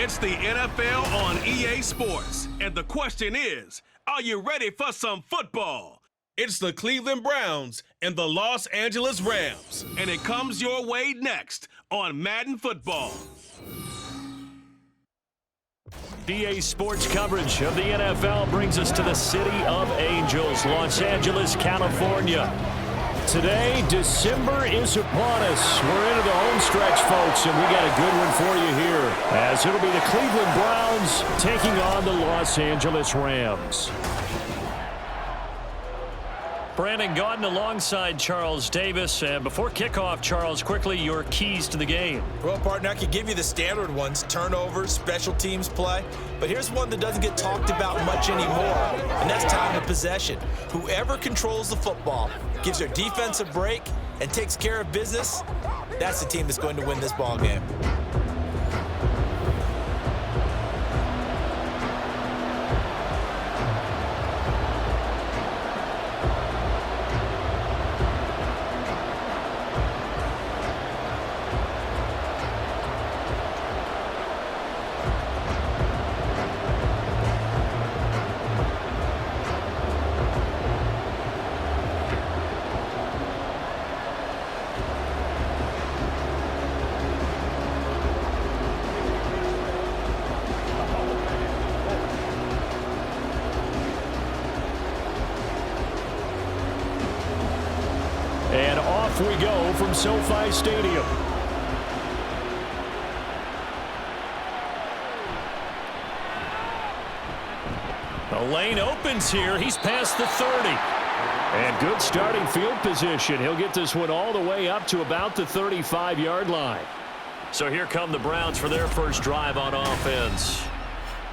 It's the NFL on EA Sports. And the question is, are you ready for some football? It's the Cleveland Browns and the Los Angeles Rams. And it comes your way next on Madden Football. EA Sports coverage of the NFL brings us to the City of Angels, Los Angeles, California. Today, December is upon us. We're into the home stretch, folks, and we got a good one for you here, as it'll be the Cleveland Browns taking on the Los Angeles Rams. Brandon Gaudin alongside Charles Davis. And before kickoff, Charles, quickly your keys to the game. Well, partner, I could give you the standard ones, turnovers, special teams play. But here's one that doesn't get talked about much anymore, and that's time of possession. Whoever controls the football, gives their defense a break, and takes care of business, that's the team that's going to win this ball game. And off we go from SoFi Stadium. The lane opens here. He's past the 30. And good starting field position. He'll get this one all the way up to about the 35-yard line. So here come the Browns for their first drive on offense.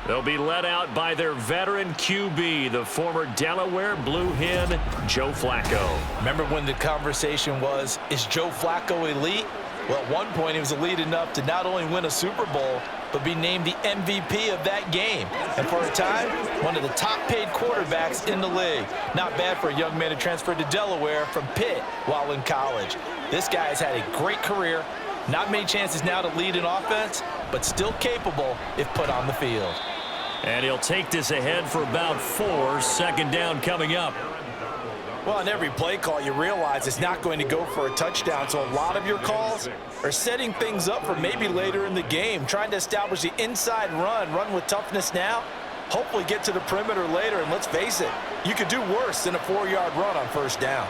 They'll be led out by their veteran QB, the former Delaware Blue Hen, Joe Flacco. Remember when the conversation was, is Joe Flacco elite? Well, at one point he was elite enough to not only win a Super Bowl, but be named the MVP of that game. And for a time, one of the top-paid quarterbacks in the league. Not bad for a young man who transferred to Delaware from Pitt while in college. This guy has had a great career. Not many chances now to lead an offense, but still capable if put on the field. And he'll take this ahead for about 4. Second down coming up. Well, on every play call, you realize it's not going to go for a touchdown, so a lot of your calls are setting things up for maybe later in the game, trying to establish the inside run with toughness now, hopefully get to the perimeter later, and let's face it, you could do worse than a 4-yard run on first down.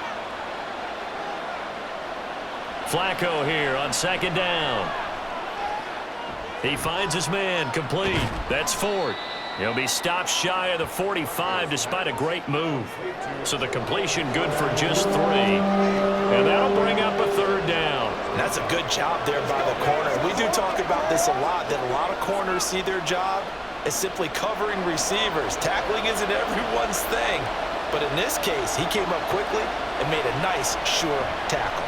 Flacco here on second down. He finds his man, complete. That's Ford. He'll be stopped shy of the 45 despite a great move. So the completion good for just 3. And that'll bring up a third down. And that's a good job there by the corner. We do talk about this a lot, that a lot of corners see their job as simply covering receivers. Tackling isn't everyone's thing. But in this case, he came up quickly and made a nice, sure tackle.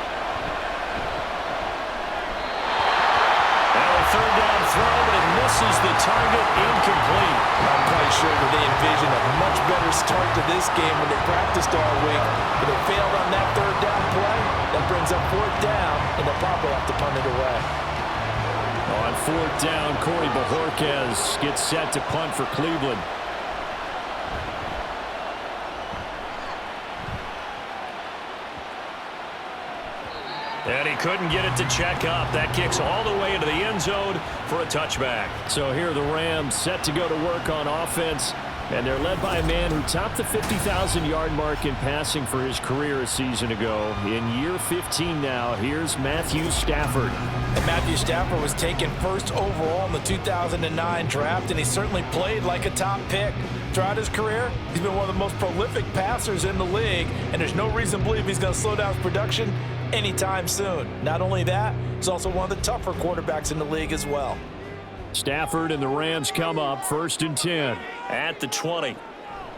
Third down throw, but it misses the target, incomplete. I'm quite sure that they envisioned a much better start to this game when they practiced all week, but they failed on that third down play. That brings up fourth down, and they'll probably have to punt it away. On fourth down, Corey Bojorquez gets set to punt for Cleveland. And he couldn't get it to check up. That kicks all the way into the end zone for a touchback. So here are the Rams set to go to work on offense. And they're led by a man who topped the 50,000-yard mark in passing for his career a season ago. In year 15 now, here's Matthew Stafford. And Matthew Stafford was taken first overall in the 2009 draft, and he certainly played like a top pick. Throughout his career, he's been one of the most prolific passers in the league, and there's no reason to believe he's going to slow down his production anytime soon. Not only that, he's also one of the tougher quarterbacks in the league as well. Stafford and the Rams come up first and 10 at the 20.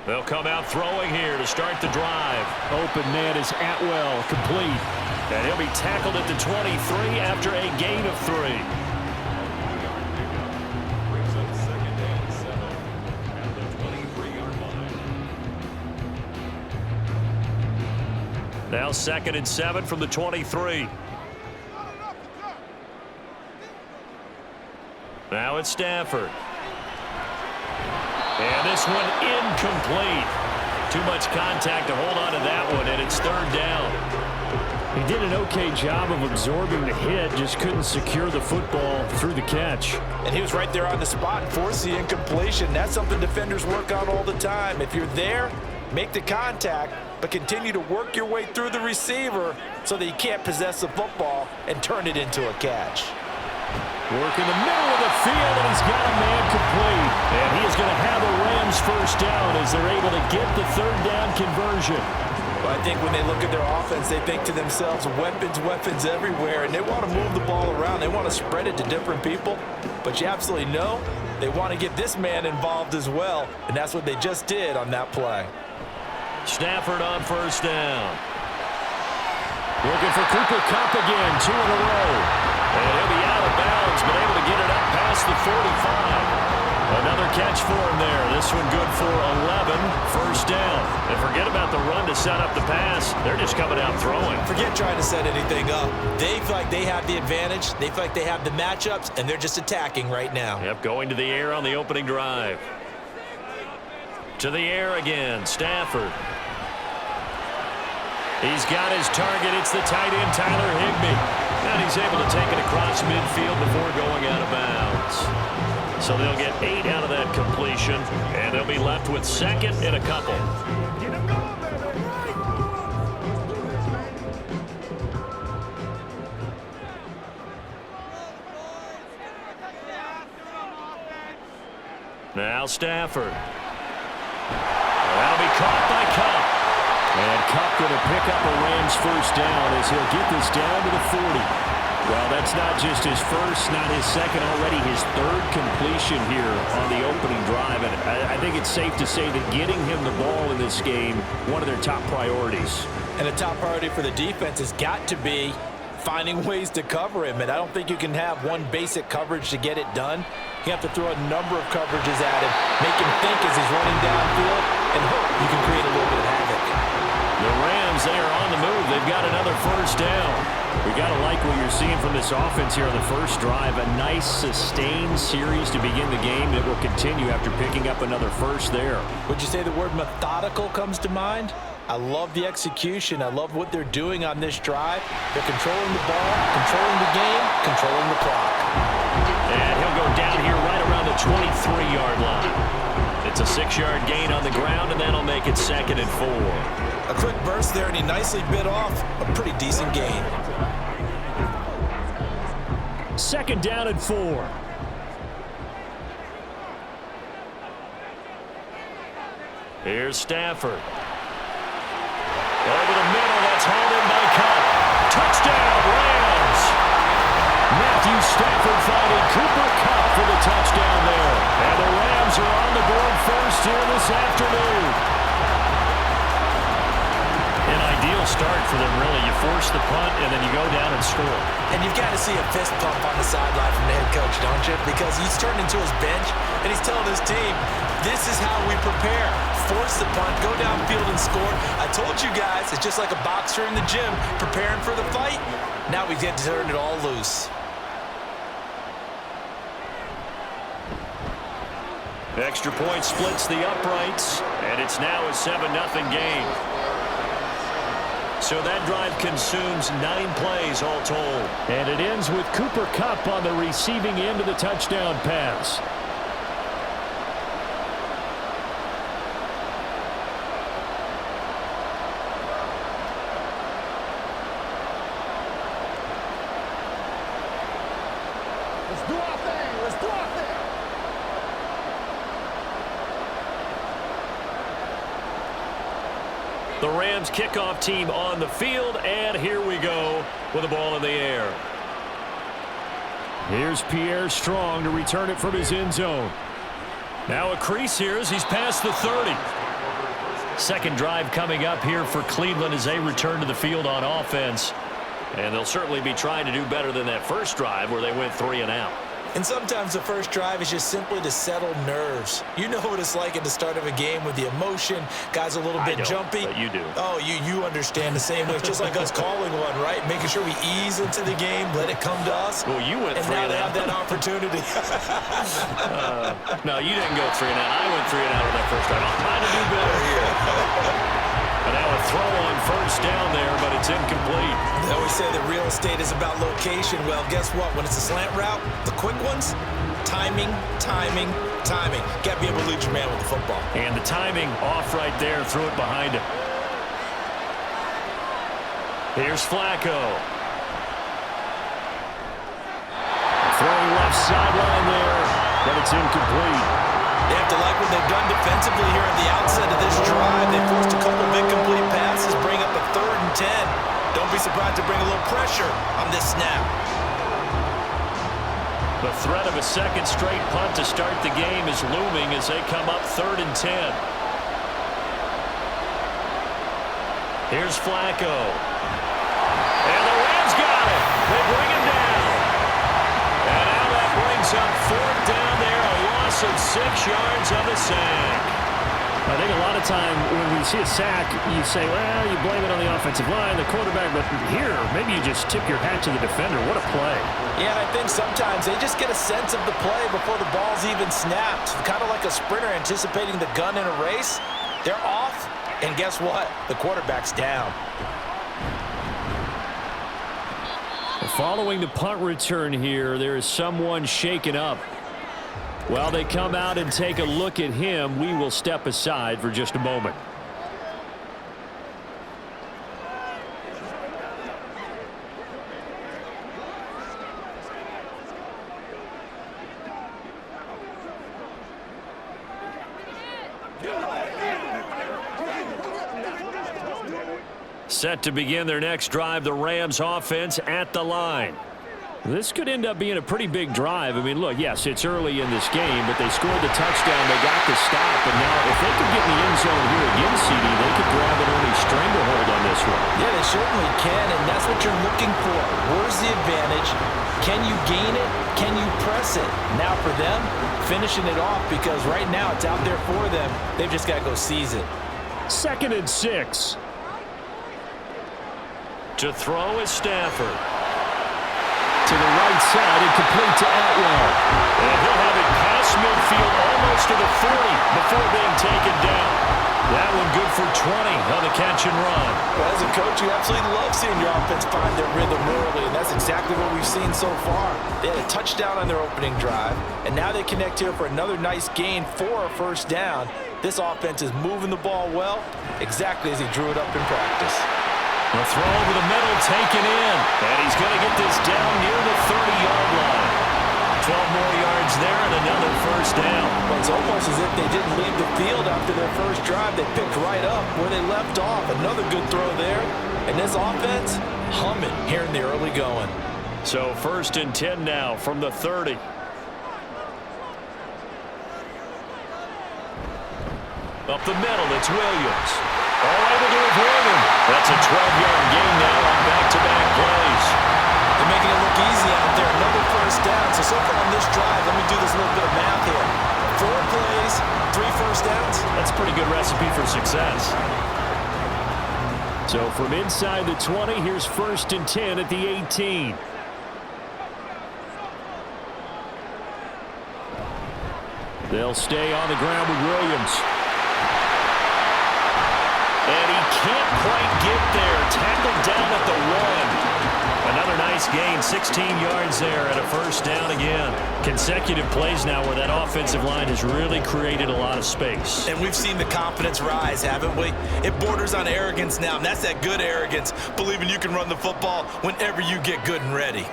They'll come out throwing here to start the drive. Open man is Atwell, complete. And he'll be tackled at the 23 after a gain of 3. Now 2nd and 7 from the 23. Now it's Stafford. And this one incomplete. Too much contact to hold on to that one, and it's third down. He did an okay job of absorbing the hit, just couldn't secure the football through the catch. And he was right there on the spot and forced the incompletion. That's something defenders work on all the time. If you're there, make the contact, but continue to work your way through the receiver so that you can't possess the football and turn it into a catch. Work in the middle of the field, and he's got a man complete. And he is going to have a Rams first down as they're able to get the third down conversion. But I think when they look at their offense, they think to themselves, weapons, weapons everywhere, and they want to move the ball around. They want to spread it to different people. But you absolutely know they want to get this man involved as well, and that's what they just did on that play. Stafford on first down. Looking for Cooper Kupp again, 2 in a row. And he'll be out of bounds, but able to get it up past the 45. Another catch for him there. This one good for 11. First down. And forget about the run to set up the pass. They're just coming out throwing. Forget trying to set anything up. They feel like they have the advantage. They feel like they have the matchups, and they're just attacking right now. Yep, going to the air on the opening drive. To the air again, Stafford. He's got his target. It's the tight end, Tyler Higbee. And he's able to take it across midfield before going out of bounds. So they'll get 8 out of that completion, and they'll be left with second and a couple. Now Stafford. That'll be caught by Kupp. And Kupp going to pick up a Rams first down as he'll get this down to the 40. Well, that's not just his first, not his second, already his third completion here on the opening drive. And I think it's safe to say that getting him the ball in this game, one of their top priorities. And a top priority for the defense has got to be finding ways to cover him. And I don't think you can have one basic coverage to get it done. You have to throw a number of coverages at him, make him think as he's running downfield, and hope you can create a little bit of havoc. The Rams, they are on the move. They've got another first down. We got to like what you're seeing from this offense here on the first drive. A nice, sustained series to begin the game that will continue after picking up another first there. Would you say the word methodical comes to mind? I love the execution. I love what they're doing on this drive. They're controlling the ball, controlling the game, controlling the clock. And he'll go down here right around the 23-yard line. It's a 6-yard gain on the ground, and that'll make it 2nd and 4. A quick burst there, and he nicely bit off a pretty decent gain. 2nd down and 4. Here's Stafford. Over the middle, that's hauled in by Kupp. Touchdown, Rams! Matthew Stafford finding Cooper Kupp for the touchdown there. And the Rams are on the board first here this afternoon. An ideal start for them, really. You force the punt, and then you go down and score. And you've got to see a fist pump on the sideline from the head coach, don't you? Because he's turned into his bench, and he's telling his team, this is how we prepare. Force the punt, go downfield and score. I told you guys, it's just like a boxer in the gym preparing for the fight. Now we get to turn it all loose. Extra point splits the uprights, and it's now a 7-0 game. So that drive consumes 9 plays all told. And it ends with Cooper Kupp on the receiving end of the touchdown pass. Let's do our thing. Let's do our thing. The Rams kickoff team on the field, and here we go with the ball in the air. Here's Pierre Strong to return it from his end zone. Now a crease here as he's past the 30. Second drive coming up here for Cleveland as they return to the field on offense. And they'll certainly be trying to do better than that first drive where they went 3 and out. And sometimes the first drive is just simply to settle nerves. You know what it's like at the start of a game with the emotion. Guys a little bit jumpy. But you do. Oh, you understand the same way. It's just like us calling one, right? Making sure we ease into the game, let it come to us. Well, you went and 3 now and they out. have that opportunity. No, you didn't go 3 and out. I went 3 and out on that first drive. I'm trying to do better here. And now a throw on first down there, but it's incomplete. They always say that real estate is about location. Well, guess what? When it's a slant route, the quick ones, timing, timing, timing. Got to be able to lead your man with the football. And the timing off right there. Threw it behind him. Here's Flacco. Throwing left sideline there, but it's incomplete. They have to like what they've done defensively here at the outset of this drive. They forced a couple of incomplete passes, bring up a 3rd and 10. Don't be surprised to bring a little pressure on this snap. The threat of a second straight punt to start the game is looming as they come up 3rd and 10. Here's Flacco. And the Rams got it. They bring him down. And now that brings up 4th down there, a loss of 6 yards on the sack. I think a lot of time when we see a sack, you say, well, you blame it on the offensive line, the quarterback, but here, maybe you just tip your hat to the defender. What a play. Yeah, and I think sometimes they just get a sense of the play before the ball's even snapped. Kind of like a sprinter anticipating the gun in a race. They're off, and guess what? The quarterback's down. Following the punt return here, there is someone shaken up. While they come out and take a look at him, we will step aside for just a moment. Set to begin their next drive, the Rams offense at the line. This could end up being a pretty big drive. I mean, look, yes, it's early in this game, but they scored the touchdown. They got the stop. And now if they could get in the end zone here again, CD, they could grab an early stranglehold on this one. Yeah, they certainly can, and that's what you're looking for. Where's the advantage? Can you gain it? Can you press it? Now for them, finishing it off because right now it's out there for them. They've just got to go seize it. 2nd and 6. To throw is Stafford. To the right side and complete to Atwell. And he'll have it past midfield almost to the 40 before being taken down. That one good for 20 on the catch and run. Well, as a coach, you absolutely love seeing your offense find their rhythm early, and that's exactly what we've seen so far. They had a touchdown on their opening drive, and now they connect here for another nice gain for a 1st down. This offense is moving the ball well, exactly as he drew it up in practice. The throw over the middle taken in, and he's going to get this down near the 30-yard line. 12 more yards there and another 1st down. Well, it's almost as if they didn't leave the field after their first drive. They picked right up where they left off. Another good throw there. And this offense, humming here in the early going. So 1st and 10 now from the 30. Up the middle, it's Williams. All able to avoid him. That's a 12-yard gain now on back-to-back plays. They're making it look easy out there. Another 1st down. So far on this drive, let me do this little bit of math here. 4 plays, 3 1st downs. That's a pretty good recipe for success. So from inside the 20, here's 1st and 10 at the 18. They'll stay on the ground with Williams. And he can't quite get there. Tackled down at the 1. Another nice gain, 16 yards there and a 1st down again. Consecutive plays now where that offensive line has really created a lot of space. And we've seen the confidence rise, haven't we? It borders on arrogance now, and that's that good arrogance, believing you can run the football whenever you get good and ready.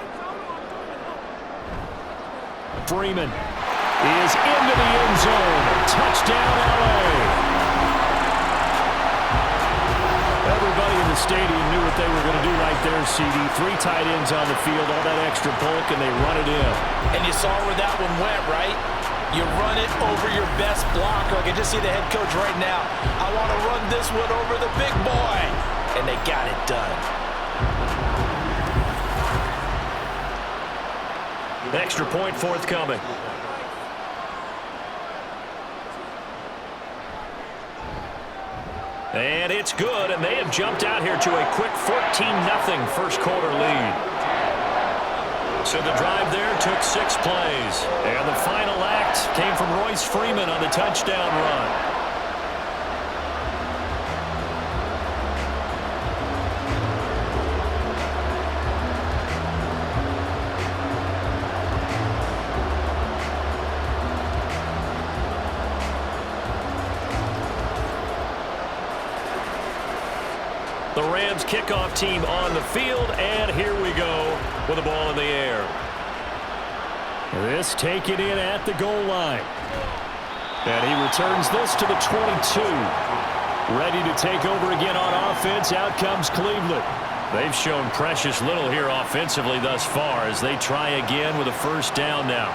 Freeman is into the end zone. Touchdown, L.A. Everybody in the stadium knew what they were going to do right there, CD. 3 tight ends on the field, all that extra bulk, and they run it in. And you saw where that one went, right? You run it over your best blocker. I can just see the head coach right now. I want to run this one over the big boy. And they got it done. Extra point forthcoming. And it's good, and they have jumped out here to a quick 14-0 first quarter lead. So the drive there took 6 plays. And the final act came from Royce Freeman on the touchdown run. The Rams kickoff team on the field, and here we go with the ball in the air. This taken in at the goal line. And he returns this to the 22. Ready to take over again on offense. Out comes Cleveland. They've shown precious little here offensively thus far as they try again with a first down now.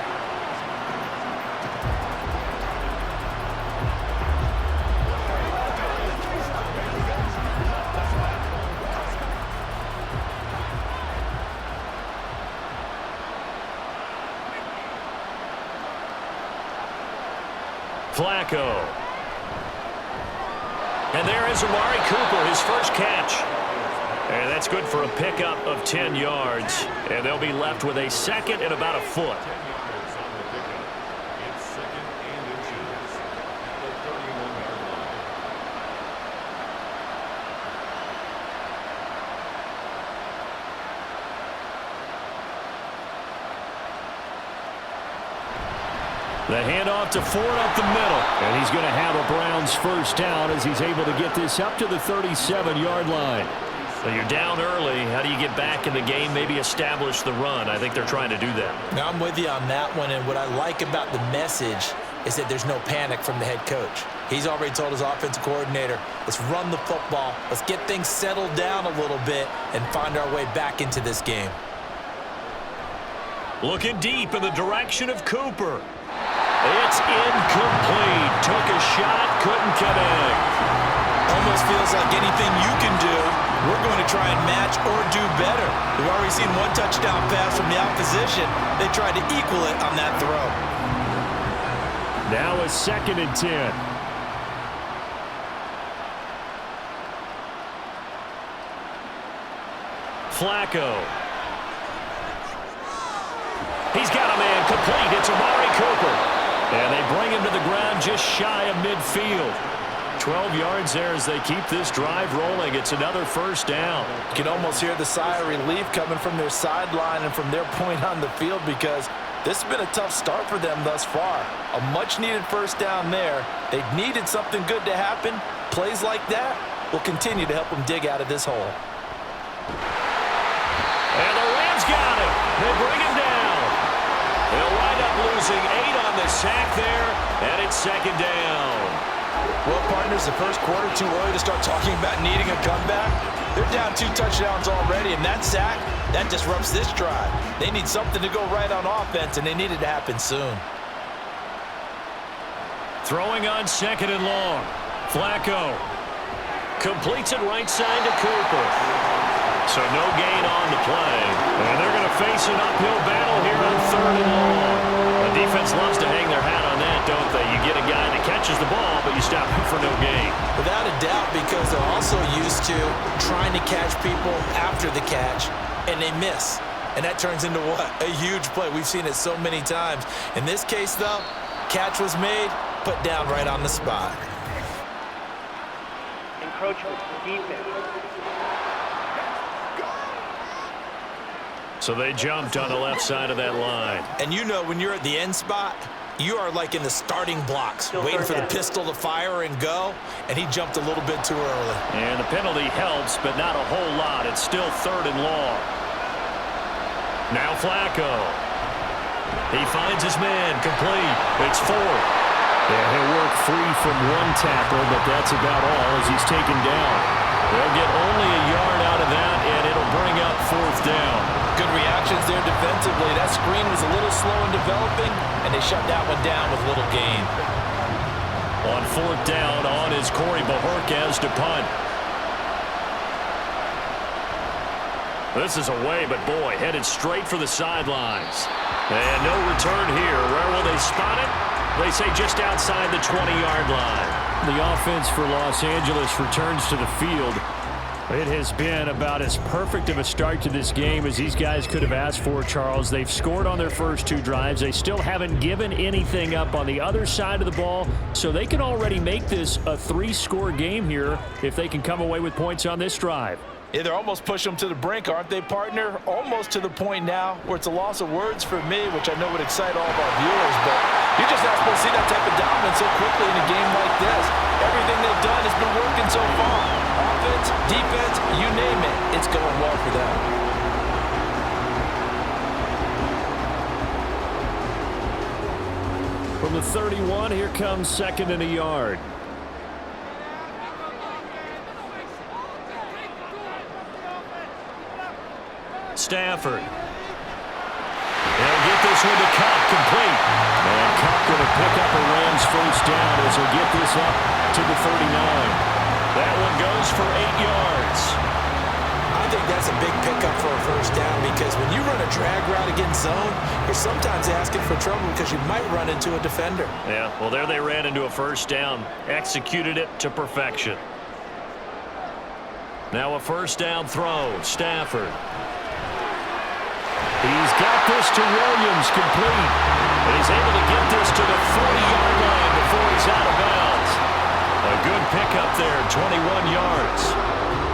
Flacco. And there is Amari Cooper, his first catch. And that's good for a pickup of 10 yards. And they'll be left with a second and about a foot. The handoff to Ford up the middle. And he's going to have a Browns first down as he's able to get this up to the 37-yard line. So you're down early. How do you get back in the game, maybe establish the run? I think they're trying to do that. Now, I'm with you on that one, and what I like about the message is that there's no panic from the head coach. He's already told his offensive coordinator, let's run the football, let's get things settled down a little bit and find our way back into this game. Looking deep in the direction of Cooper. It's incomplete. Took a shot, couldn't connect. Almost feels like anything you can do, we're going to try and match or do better. We've already seen one touchdown pass from the opposition. They tried to equal it on that throw. Now a 2nd and 10. Flacco. He's got a man complete. It's Amari Cooper. And they bring him to the ground just shy of midfield. 12 yards there as they keep this drive rolling. It's another first down. You can almost hear the sigh of relief coming from their sideline and from their point on the field because this has been a tough start for them thus far. A much-needed first down there. They've needed something good to happen. Plays like that will continue to help them dig out of this hole. And the Rams got him. They bring him down. They'll wind up losing 8 on the sack there, and it's 2nd down. Well, partners, the first quarter too early to start talking about needing a comeback. They're down 2 touchdowns already, and that sack, that disrupts this drive. They need something to go right on offense, and they need it to happen soon. Throwing on 2nd and long. Flacco completes it right side to Cooper. So no gain on the play. And they're going to face an uphill battle here on 3rd and long. The defense loves to hang their hat on that, don't they? You get a guy that catches the ball, but you stop him for no gain. Without a doubt, because they're also used to trying to catch people after the catch, and they miss. And that turns into what? A huge play. We've seen it so many times. In this case, though, catch was made, put down right on the spot. Encroachment, defense. So they jumped on the left side of that line. And you know when you're at the end spot, you are like in the starting blocks, waiting for the pistol to fire and go, and he jumped a little bit too early. And the penalty helps, but not a whole lot. It's still 3rd and long. Now Flacco. He finds his man complete. It's Ford. Yeah, he'll work free from one tackle, but that's about all as he's taken down. They'll get only a yard out of that, and it'll bring up 4th down. Good reactions there defensively. That screen was a little slow in developing, and they shut that one down with little gain. On 4th down, on is Corey Bajorquez to punt. This is away, but boy, headed straight for the sidelines. And no return here. Where will they spot it? They say just outside the 20-yard line. The offense for Los Angeles returns to the field. It has been about as perfect of a start to this game as these guys could have asked for, Charles. They've scored on their first 2 drives. They still haven't given anything up on the other side of the ball, so they can already make this a 3-score game here if they can come away with points on this drive. Yeah, they're almost pushing them to the brink, aren't they, partner? Almost to the point now where it's a loss of words for me, which I know would excite all of our viewers, but you're just not supposed to see that type of dominance so quickly in a game like this. Everything they've done has been working so far. Offense, defense, you name it, it's going well for them. From the 31, here comes 2nd and a yard. Stafford. They'll get this one to Cup, complete. And Cup going to pick up a Rams first down as he'll get this up to the 39. That one goes for 8 yards. I think that's a big pickup for a first down because when you run a drag route against zone, you're sometimes asking for trouble because you might run into a defender. Yeah, well, there they ran into a first down. Executed it to perfection. Now a first down throw. Stafford. He's got this to Williams, complete. And he's able to get this to the 40-yard line before he's out of bounds. A good pickup there, 21 yards.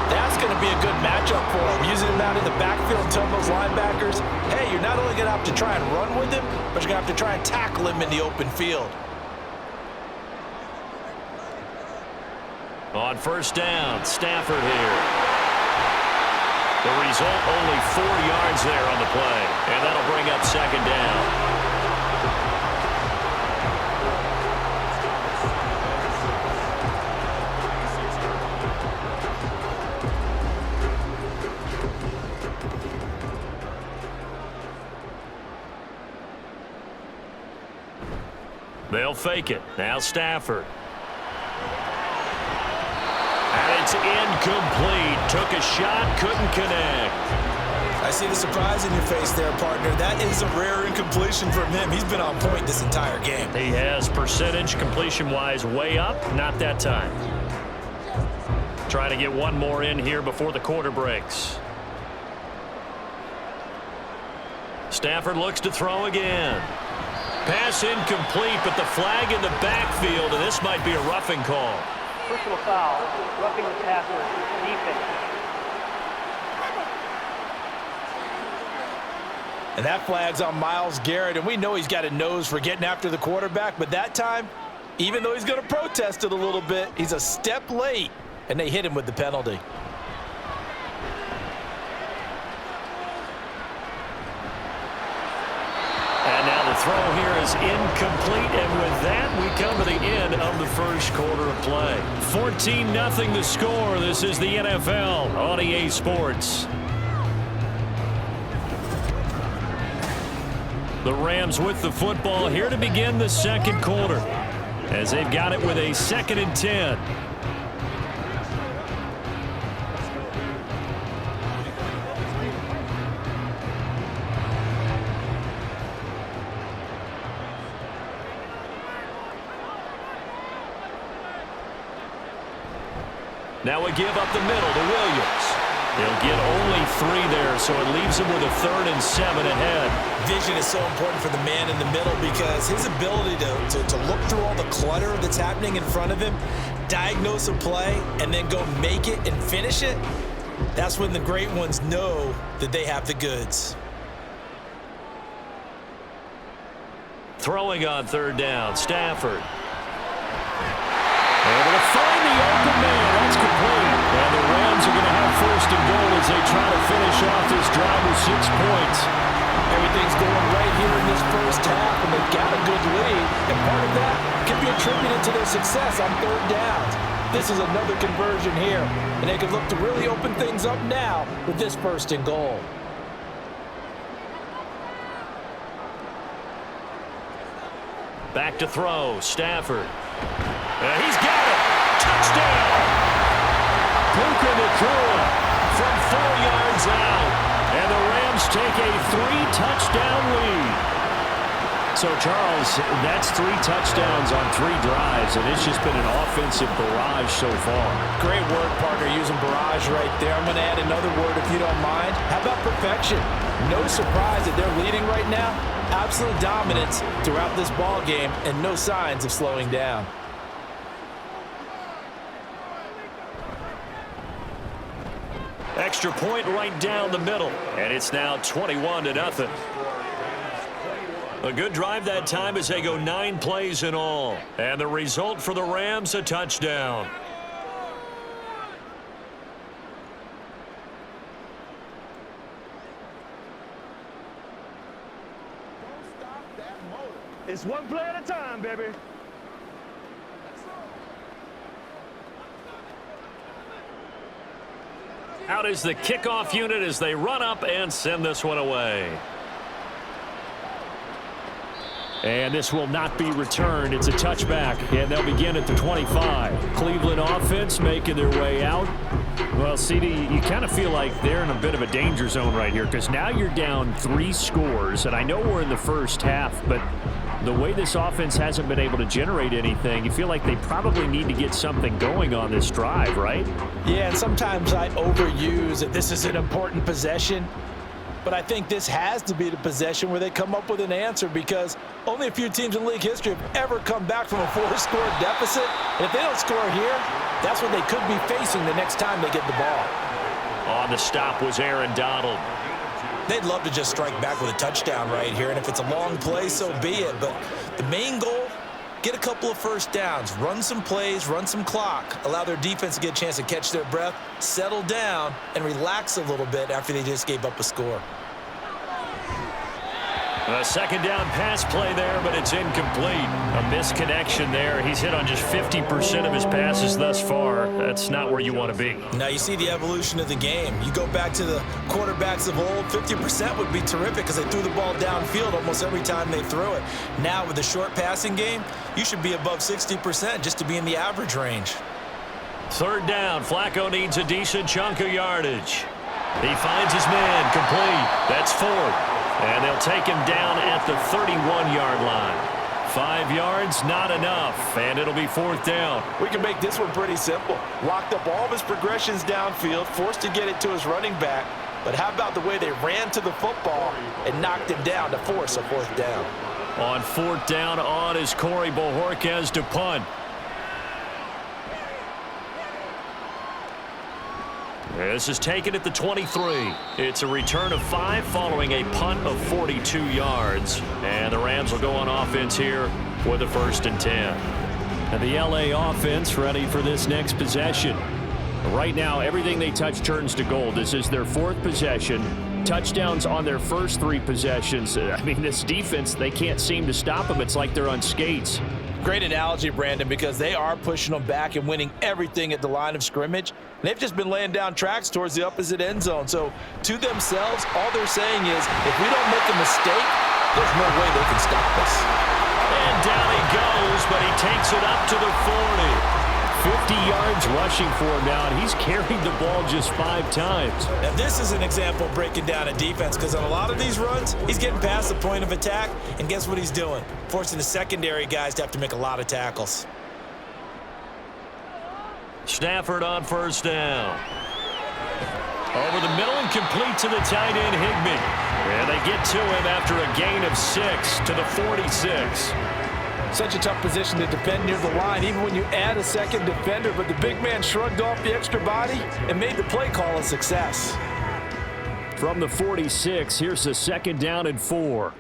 That's going to be a good matchup for him. Using him out in the backfield, telling those linebackers, hey, you're not only going to have to try and run with him, but you're going to have to try and tackle him in the open field. On first down, Stafford here. The result, only 4 yards there on the play. And that'll bring up 2nd down. They'll fake it. Now Stafford. And it's incomplete. Took a shot, couldn't connect. I see the surprise in your face there, partner. That is a rare incompletion from him. He's been on point this entire game. He has percentage completion-wise way up. Not that time. Trying to get one more in here before the quarter breaks. Stafford looks to throw again. Pass incomplete, but the flag in the backfield, and this might be a roughing call. Personal foul, roughing the passer, defense. And that flag's on Myles Garrett, and we know he's got a nose for getting after the quarterback, but that time, even though he's going to protest it a little bit, he's a step late, and they hit him with the penalty. And now the throw here is incomplete, and with that, we come to the end of the first quarter of play. 14-0 the score. This is the NFL on EA Sports. The Rams with the football here to begin the second quarter, as they've got it with a 2nd and 10. Now we give up the middle to Williams. He'll get only 3 there, so it leaves him with a 3rd and 7 ahead. Vision is so important for the man in the middle because his ability to look through all the clutter that's happening in front of him, diagnose a play, and then go make it and finish it, that's when the great ones know that they have the goods. Throwing on 3rd down, Stafford. Able to find the open man. That's complete. And the Rams are going to have 1st and goal as they try to finish off this drive with 6 points. Everything's going right here in this first half, and they've got a good lead. And part of that can be attributed to their success on 3rd downs. This is another conversion here, and they can look to really open things up now with this 1st and goal. Back to throw, Stafford. He's got it. Touchdown. Puka Nacua From 4 yards out. And the Rams take a 3-touchdown lead. So, Charles, that's 3 touchdowns on 3 drives, and it's just been an offensive barrage so far. Great work, partner, using barrage right there. I'm going to add another word if you don't mind. How about perfection? No surprise that they're leading right now. Absolute dominance throughout this ball game and no signs of slowing down. Extra point right down the middle, and it's now 21-0. A good drive that time as they go 9 plays in all. And the result for the Rams, a touchdown. Don't stop that motor. It's one play at a time, baby. Out is the kickoff unit as they run up and send this one away. And this will not be returned. It's a touchback, and they'll begin at the 25. Cleveland offense making their way out. Well, CD, you kind of feel like they're in a bit of a danger zone right here because now you're down 3 scores, and I know we're in the first half, but the way this offense hasn't been able to generate anything, you feel like they probably need to get something going on this drive, right? Yeah, and sometimes I overuse that this is an important possession. But I think this has to be the possession where they come up with an answer because only a few teams in league history have ever come back from a 4-score deficit. And if they don't score here, that's what they could be facing the next time they get the ball. On the stop was Aaron Donald. They'd love to just strike back with a touchdown right here. And if it's a long play, so be it. But the main goal, get a couple of first downs, run some plays, run some clock, allow their defense to get a chance to catch their breath, settle down, and relax a little bit after they just gave up a score. A second down pass play there, but it's incomplete. A misconnection there. He's hit on just 50% of his passes thus far. That's not where you want to be. Now you see the evolution of the game. You go back to the quarterbacks of old, 50% would be terrific because they threw the ball downfield almost every time they threw it. Now with the short passing game, you should be above 60% just to be in the average range. Third down. Flacco needs a decent chunk of yardage. He finds his man complete. That's 4. And they'll take him down at the 31-yard line. 5 yards, not enough, and it'll be 4th down. We can make this one pretty simple. Locked up all of his progressions downfield, forced to get it to his running back. But how about the way they ran to the football and knocked him down to force a 4th down? On 4th down, on is Corey Bojorquez to punt. This is taken at the 23. It's a return of 5 following a punt of 42 yards. And the Rams will go on offense here with a 1st and 10. And the LA offense ready for this next possession. Right now, everything they touch turns to gold. This is their 4th possession. Touchdowns on their first 3 possessions. I mean, this defense, they can't seem to stop them. It's like they're on skates. Great analogy, Brandon, because they are pushing them back and winning everything at the line of scrimmage. They've just been laying down tracks towards the opposite end zone. So to themselves, all they're saying is, if we don't make a mistake, there's no way they can stop us. And down he goes, but he takes it up to the 40. 50 yards rushing for him now, and he's carried the ball just 5 times. Now, this is an example of breaking down a defense because on a lot of these runs, he's getting past the point of attack, and guess what he's doing? Forcing the secondary guys to have to make a lot of tackles. Stafford on 1st down. Over the middle and complete to the tight end, Higbee. And they get to him after a gain of 6 to the 46. Such a tough position to defend near the line, even when you add a second defender, but the big man shrugged off the extra body and made the play call a success. From the 46, here's the 2nd down and 4.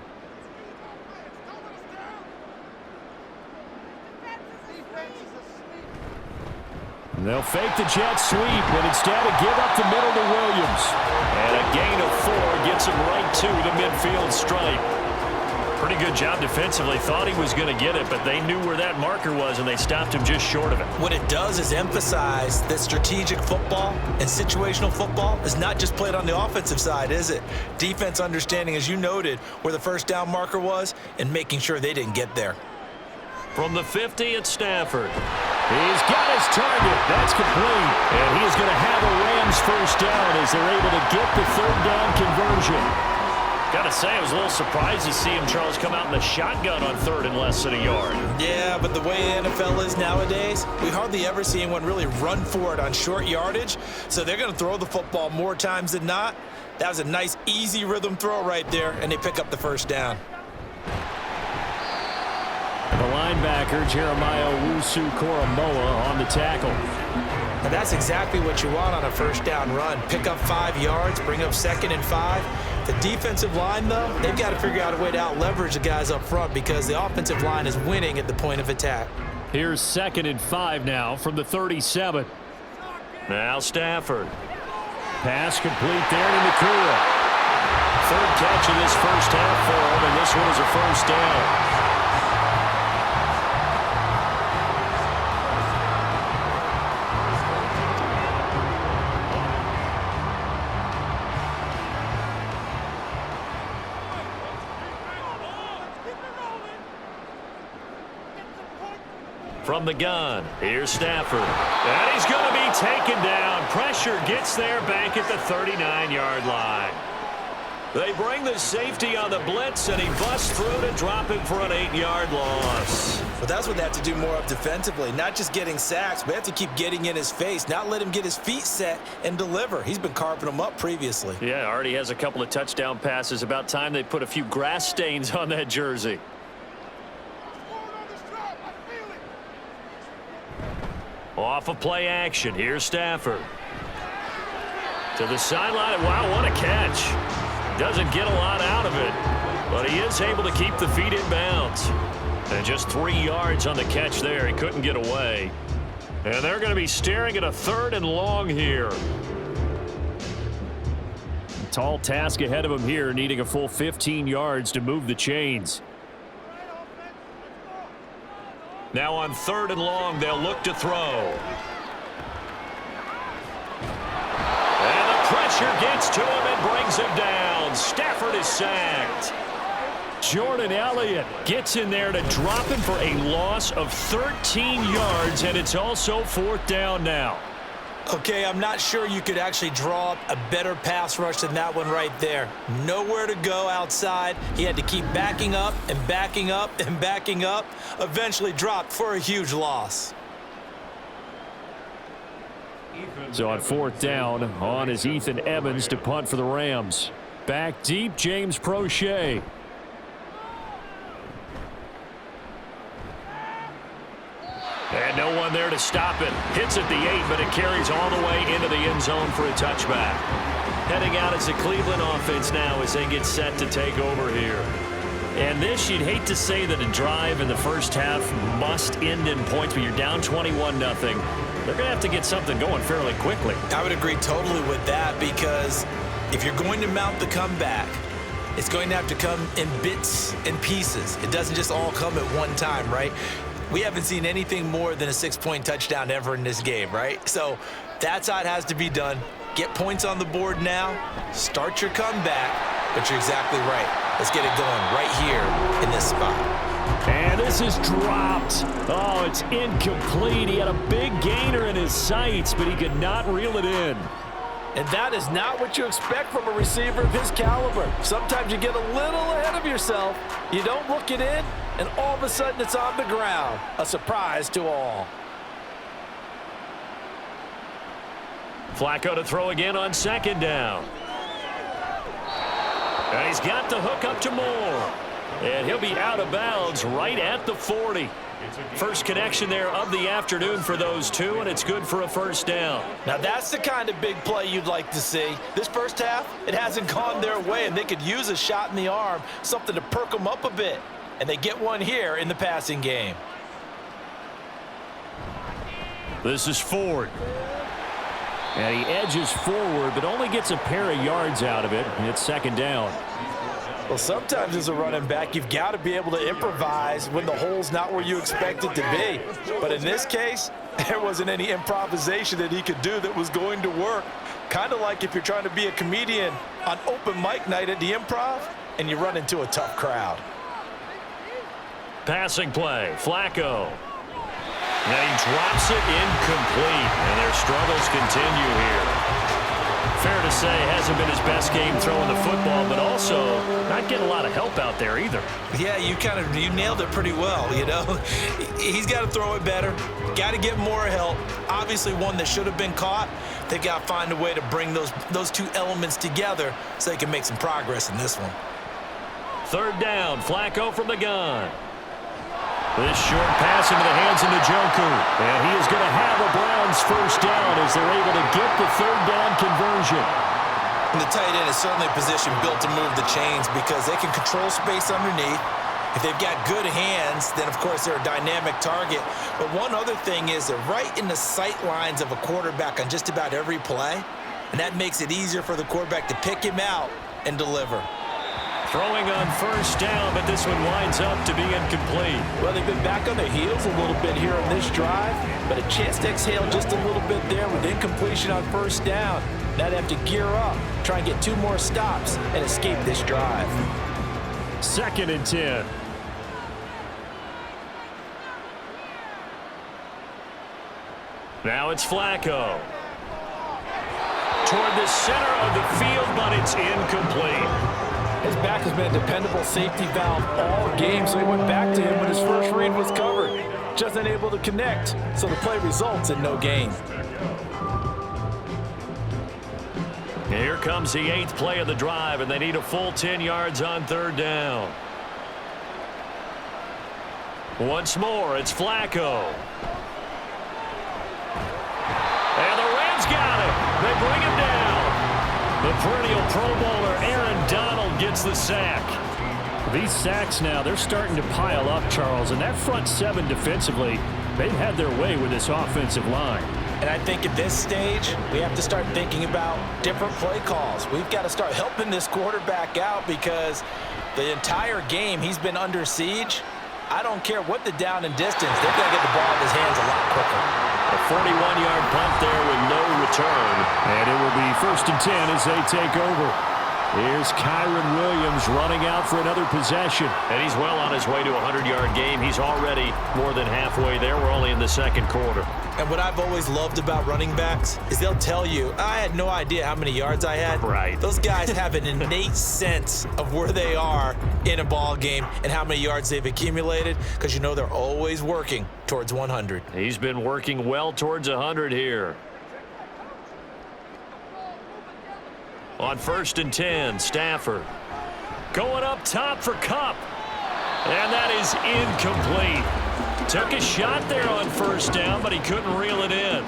They'll fake the jet sweep, but instead of give up the middle to Williams. And a gain of 4 gets him right to the midfield stripe. Pretty good job defensively. Thought he was going to get it, but they knew where that marker was, and they stopped him just short of it. What it does is emphasize that strategic football and situational football is not just played on the offensive side, is it? Defense understanding, as you noted, where the 1st down marker was and making sure they didn't get there. From the 50, it's Stafford. He's got his target. That's complete. And he is going to have a Rams 1st down as they're able to get the 3rd down conversion. conversion. Got to say, I was a little surprised to see him, Charles, come out in the shotgun on 3rd and less than a yard. Yeah, but the way the NFL is nowadays, we hardly ever see anyone really run for it on short yardage. So they're going to throw the football more times than not. That was a nice, easy rhythm throw right there, and they pick up the first down. The linebacker, Jeremiah Owusu-Koramoah, on the tackle. And that's exactly what you want on a first down run. Pick up 5 yards, bring up 2nd and 5. The defensive line, though, they've got to figure out a way to out-leverage the guys up front because the offensive line is winning at the point of attack. Here's 2nd and 5 now from the 37. Now Stafford. Pass complete there to Nakua. 3rd catch of this first half for him, and this one is a first down. From the gun, here's Stafford. And he's going to be taken down. Pressure gets there back at the 39-yard line. They bring the safety on the blitz, and he busts through to drop him for an 8-yard loss. But that's what they have to do more of defensively, not just getting sacks, but they have to keep getting in his face, not let him get his feet set and deliver. He's been carving them up previously. Yeah, already has a couple of touchdown passes. About time they put a few grass stains on that jersey. Off of play action, here's Stafford. To the sideline, wow, what a catch. Doesn't get a lot out of it, but he is able to keep the feet in bounds. And just 3 yards on the catch there. He couldn't get away. And they're going to be staring at a 3rd and long here. Tall task ahead of him here, needing a full 15 yards to move the chains. Now on 3rd and long, they'll look to throw. And the pressure gets to him and brings him down. Stafford is sacked. Jordan Elliott gets in there to drop him for a loss of 13 yards, and it's also 4th down now. Okay, I'm not sure you could actually draw up a better pass rush than that one right there. Nowhere to go outside. He had to keep backing up and backing up and backing up. Eventually dropped for a huge loss. So on 4th down, on is Ethan Evans to punt for the Rams. Back deep, James Prochet. And no one there to stop it. Hits at the 8, but it carries all the way into the end zone for a touchback. Heading out as the Cleveland offense now as they get set to take over here. And this, you'd hate to say that a drive in the first half must end in points, but you're down 21-0. They're going to have to get something going fairly quickly. I would agree totally with that because if you're going to mount the comeback, it's going to have to come in bits and pieces. It doesn't just all come at one time, right? We haven't seen anything more than a 6-point touchdown ever in this game, right? So that's how it has to be done. Get points on the board now, start your comeback, but you're exactly right. Let's get it going right here in this spot. And this is dropped. Oh, it's incomplete. He had a big gainer in his sights, but he could not reel it in. And that is not what you expect from a receiver of his caliber. Sometimes you get a little ahead of yourself. You don't look it in, and all of a sudden it's on the ground. A surprise to all. Flacco to throw again on 2nd down. And he's got the hook up to Moore. And he'll be out of bounds right at the 40. First connection there of the afternoon for those two, and it's good for a first down. Now that's the kind of big play you'd like to see. This first half, it hasn't gone their way, and they could use a shot in the arm, something to perk them up a bit. And they get one here in the passing game. This is Ford. And he edges forward, but only gets a pair of yards out of it. It's 2nd down. Well, sometimes as a running back, you've got to be able to improvise when the hole's not where you expect it to be. But in this case, there wasn't any improvisation that he could do that was going to work. Kind of like if you're trying to be a comedian on open mic night at the Improv and you run into a tough crowd. Passing play, Flacco. And he drops it incomplete, and their struggles continue here. fair to say hasn't been his best game throwing the football, but also not getting a lot of help out there either. Yeah, you nailed it pretty well, you know. He's got to throw it better. Got to get more help. Obviously one that should have been caught. They got to find a way to bring those two elements together so they can make some progress in this one. Third down, Flacco from the gun. This short pass into the hands of Njoku. And he is going to have a Browns first down as they're able to get the third down conversion. And the tight end is certainly a position built to move the chains because they can control space underneath. If they've got good hands, then, of course, they're a dynamic target. But one other thing is they're right in the sight lines of a quarterback on just about every play. And that makes it easier for the quarterback to pick him out and deliver. Throwing on first down, but this one winds up to be incomplete. Well, they've been back on their heels a little bit here on this drive, but a chance to exhale just a little bit there with incompletion on first down. Now they have to gear up, try and get 2 more stops, and escape this drive. 2nd and 10. Now it's Flacco. Toward the center of the field, but it's incomplete. His back has been a dependable safety valve all game, so he went back to him when his first read was covered. Just unable to connect, so the play results in no gain. Here comes the 8th play of the drive, and they need a full 10 yards on third down. Once more, it's Flacco. And the Rams got it. They bring him down. The perennial Pro Bowler Aaron Donald gets the sack. These sacks now, they're starting to pile up, Charles. And that front 7 defensively, they've had their way with this offensive line. And I think at this stage, we have to start thinking about different play calls. We've got to start helping this quarterback out because the entire game he's been under siege. I don't care what the down and distance. They've got to get the ball in his hands a lot quicker. A 41-yard punt there with no return. And it will be 1st and 10 as they take over. Here's Kyron Williams running out for another possession. And he's well on his way to a 100-yard game. He's already more than halfway there. We're only in the 2nd quarter. And what I've always loved about running backs is they'll tell you, I had no idea how many yards I had. Right. Those guys have an innate sense of where they are in a ball game and how many yards they've accumulated because you know they're always working towards 100. He's been working well towards 100 here. On 1st and 10, Stafford going up top for Kupp. And that is incomplete. Took a shot there on first down, but he couldn't reel it in.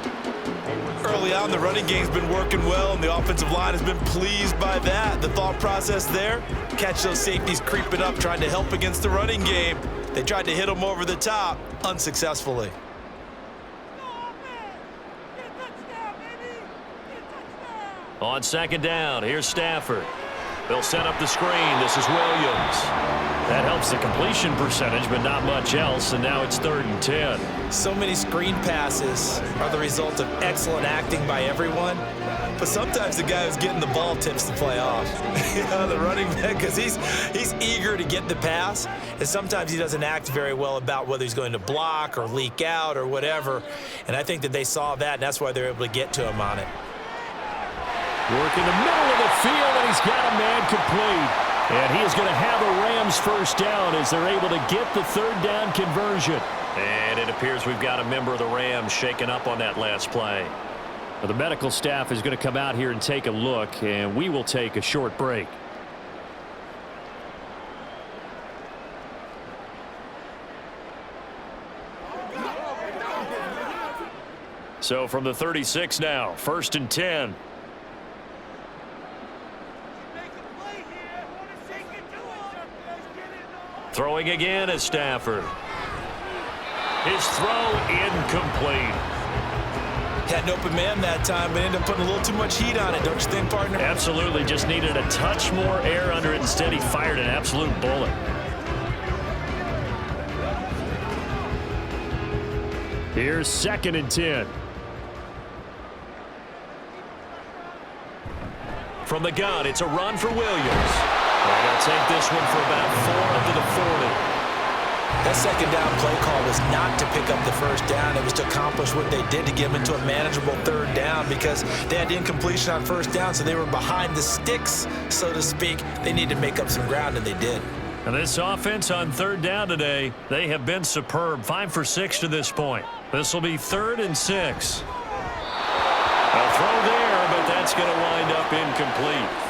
Early on, the running game's been working well, and the offensive line has been pleased by that. The thought process there, catch those safeties creeping up, trying to help against the running game. They tried to hit them over the top, unsuccessfully. On 2nd down, here's Stafford. They'll set up the screen. This is Williams. That helps the completion percentage, but not much else, and now it's 3rd and 10. So many screen passes are the result of excellent acting by everyone, but sometimes the guy who's getting the ball tips the play off. You know, the running back, because he's eager to get the pass, and sometimes he doesn't act very well about whether he's going to block or leak out or whatever, and I think that they saw that, and that's why they're able to get to him on it. Work in the middle of the field, and he's got a man complete. And he is going to have a Rams first down as they're able to get the 3rd down conversion. And it appears we've got a member of the Rams shaken up on that last play. Well, the medical staff is going to come out here and take a look, and we will take a short break. So from the 36 now, 1st and 10. Throwing again is Stafford. His throw incomplete. Had an open man that time, but ended up putting a little too much heat on it, don't you think, partner? Absolutely, just needed a touch more air under it. Instead, he fired an absolute bullet. Here's 2nd and 10. From the gun, it's a run for Williams. And they'll take this one for about 4 to the 40. That second down play call was not to pick up the first down. It was to accomplish what they did to get them into a manageable third down because they had incompletion on first down, so they were behind the sticks, so to speak. They needed to make up some ground, and they did. And this offense on third down today, they have been superb. 5 for 6 to this point. This will be 3rd and 6. A throw there, but that's going to wind up incomplete.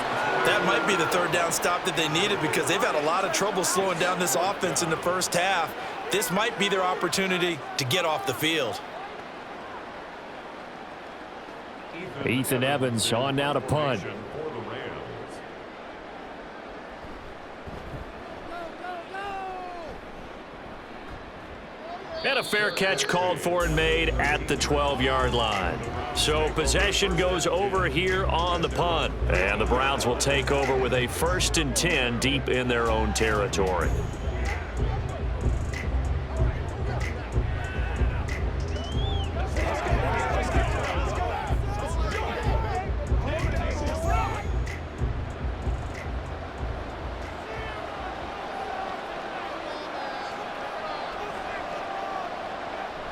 That might be the third down stop that they needed because they've had a lot of trouble slowing down this offense in the first half. This might be their opportunity to get off the field. Ethan Evans on now to punt. And a fair catch called for and made at the 12-yard line. So possession goes over here on the punt. And the Browns will take over with a 1st and 10 deep in their own territory.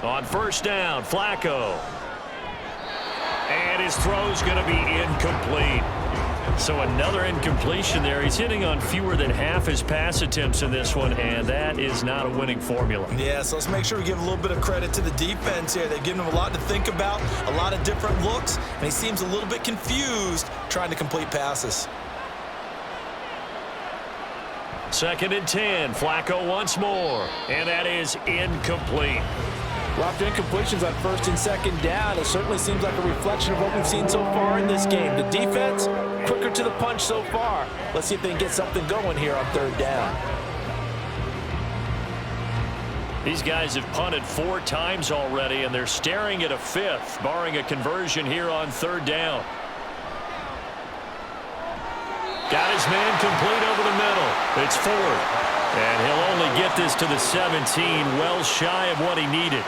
On first down, Flacco. And his throw's going to be incomplete. So another incompletion there. He's hitting on fewer than half his pass attempts in this one, and that is not a winning formula. Yeah, so let's make sure we give a little bit of credit to the defense here. They've given him a lot to think about, a lot of different looks, and he seems a little bit confused trying to complete passes. 2nd and 10, Flacco once more, and that is incomplete. Well, after incompletions on 1st and 2nd down, it certainly seems like a reflection of what we've seen so far in this game. The defense, quicker to the punch so far. Let's see if they can get something going here on 3rd down. These guys have punted 4 times already, and they're staring at a 5th, barring a conversion here on 3rd down. Got his man complete over the middle. It's 4th. And he'll only get this to the 17, well shy of what he needed.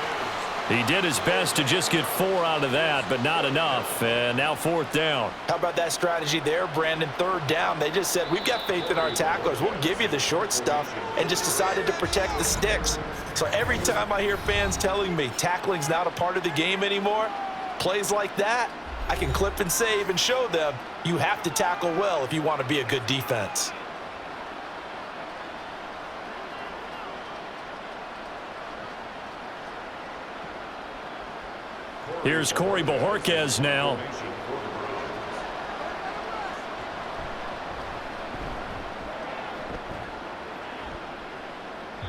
He did his best to just get 4 out of that, but not enough. And now 4th down. How about that strategy there, Brandon? 3rd down. They just said, we've got faith in our tacklers. We'll give you the short stuff, and just decided to protect the sticks. So every time I hear fans telling me tackling's not a part of the game anymore, plays like that, I can clip and save and show them you have to tackle well if you want to be a good defense. Here's Corey Bojorquez now.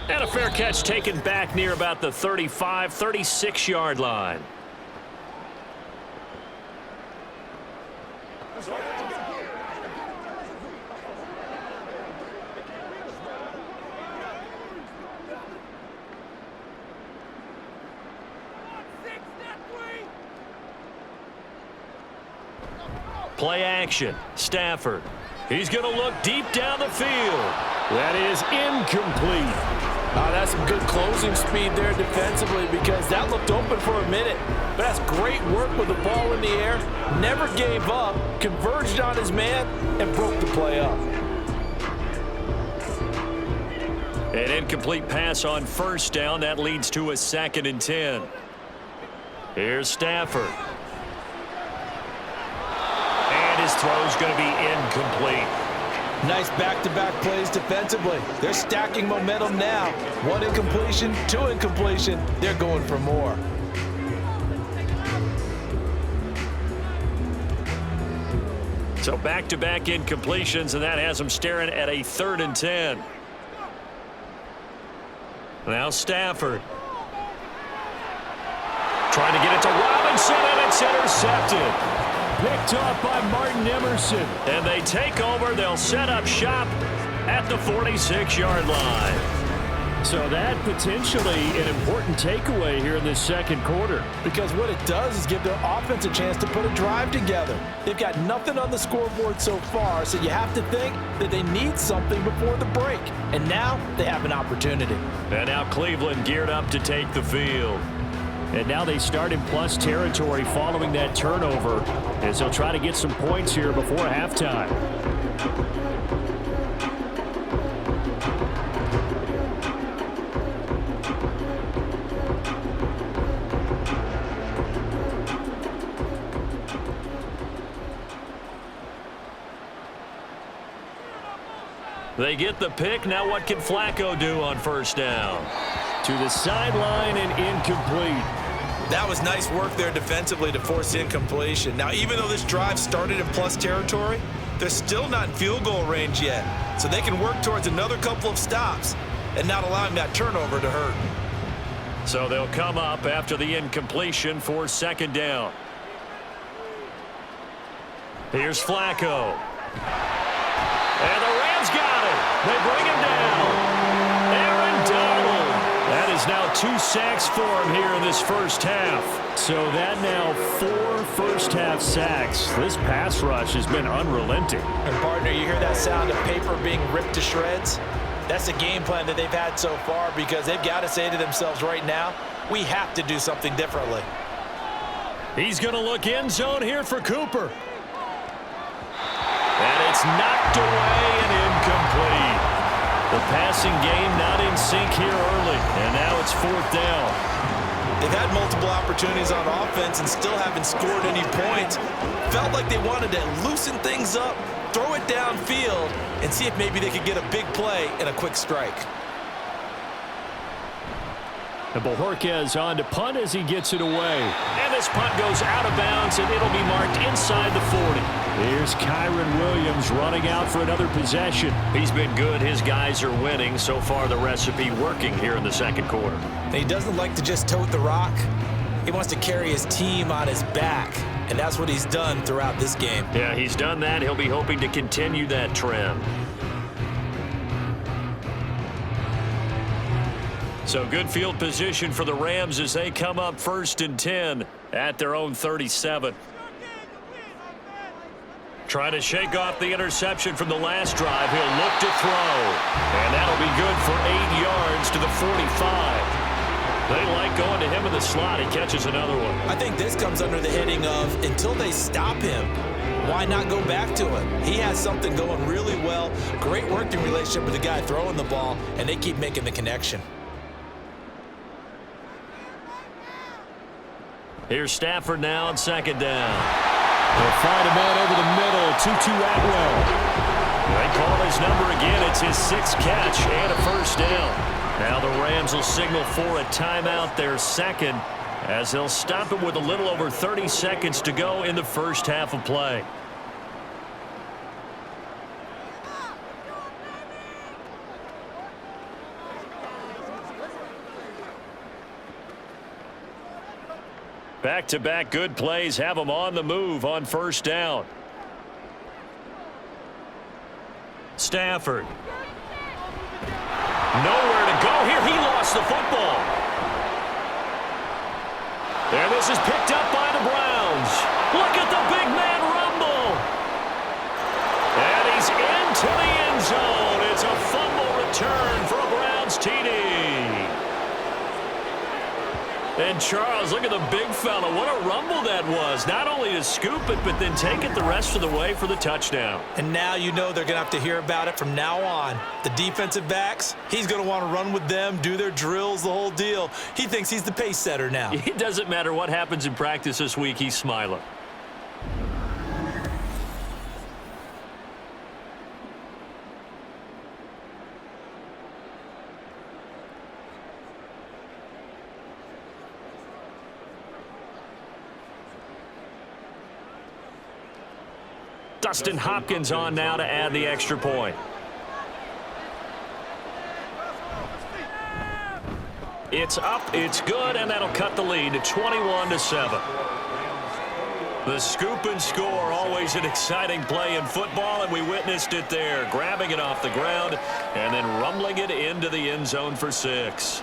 And a fair catch taken back near about the 35, 36-yard line. Play action. Stafford. He's going to look deep down the field. That is incomplete. Oh, that's some good closing speed there defensively because that looked open for a minute. But that's great work with the ball in the air. Never gave up, converged on his man, and broke the play up. An incomplete pass on 1st down. That leads to a 2nd and 10. Here's Stafford. His throw's going to be incomplete. Nice back-to-back plays defensively. They're stacking momentum now. 1 incompletion, 2 incompletion. They're going for more. So back-to-back incompletions, and that has them staring at a 3rd and 10. Now Stafford. Trying to get it to Robinson, and it's intercepted. Picked off by Martin Emerson. And they take over. They'll set up shop at the 46-yard line. So that potentially an important takeaway here in this 2nd quarter. Because what it does is give their offense a chance to put a drive together. They've got nothing on the scoreboard so far, so you have to think that they need something before the break. And now they have an opportunity. And now Cleveland geared up to take the field. And now they start in plus territory following that turnover as they'll try to get some points here before halftime. They get the pick. Now what can Flacco do on first down? To the sideline and incomplete. That was nice work there defensively to force incompletion. Now, even though this drive started in plus territory, they're still not in field goal range yet. So they can work towards another couple of stops and not allowing that turnover to hurt. So they'll come up after the incompletion for second down. Here's Flacco. And the Rams got it. They bring him down. Aaron Donald. That is now 2 sacks for him here in this first half. So that now 4 first-half sacks. This pass rush has been unrelenting. And, partner, you hear that sound of paper being ripped to shreds? That's the game plan that they've had so far because they've got to say to themselves right now, we have to do something differently. He's going to look end zone here for Cooper. And it's knocked away and incomplete. The passing game not in sync here early, and now it's fourth down. They've had multiple opportunities on offense and still haven't scored any points. Felt like they wanted to loosen things up, throw it downfield, and see if maybe they could get a big play and a quick strike. And Bojorquez on to punt as he gets it away. And this punt goes out of bounds, and it'll be marked inside the 40. Here's Kyron Williams running out for another possession. He's been good. His guys are winning. So far, the recipe working here in the second quarter. And he doesn't like to just tote the rock. He wants to carry his team on his back, and that's what he's done throughout this game. Yeah, he's done that. He'll be hoping to continue that trend. So good field position for the Rams as they come up 1st and 10 at their own 37. Trying to shake off the interception from the last drive. He'll look to throw. And that'll be good for 8 yards to the 45. They like going to him in the slot. He catches another one. I think this comes under the heading of until they stop him, why not go back to it? He has something going really well. Great working relationship with the guy throwing the ball, and they keep making the connection. Here's Stafford now on second down. They'll find a man over the middle. 2-2 Atwell. They call his number again. It's his 6th catch and a first down. Now the Rams will signal for a timeout, their second, as they'll stop it with a little over 30 seconds to go in the first half of play. Back-to-back good plays have them on the move on first down. Stafford. Nowhere to go here. He lost the football. And this is picked up by the Browns. Look at the big man rumble. And he's into the end zone. It's a fumble return for a Browns TD. And Charles, look at the big fella. What a rumble that was. Not only to scoop it, but then take it the rest of the way for the touchdown. And now you know they're going to have to hear about it from now on. The defensive backs, he's going to want to run with them, do their drills, the whole deal. He thinks he's the pace setter now. It doesn't matter what happens in practice this week. He's smiling. Dustin Hopkins on now to add the extra point. It's up, it's good, and that'll cut the lead to 21-7. The scoop and score, always an exciting play in football, and we witnessed it there, grabbing it off the ground and then rumbling it into the end zone for 6.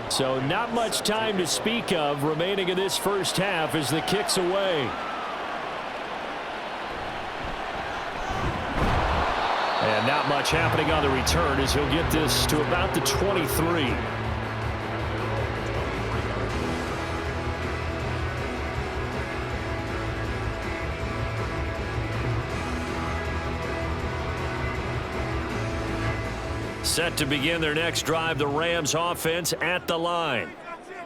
So not much time to speak of remaining in this first half as the kick's away. And not much happening on the return as he'll get this to about the 23. Set to begin their next drive, the Rams offense at the line.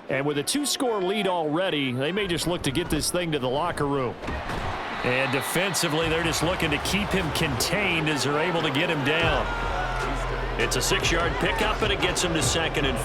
And with a 2-score lead already, they may just look to get this thing to the locker room. And defensively, they're just looking to keep him contained as they're able to get him down. It's a 6-yard pickup, and it gets him to 2nd and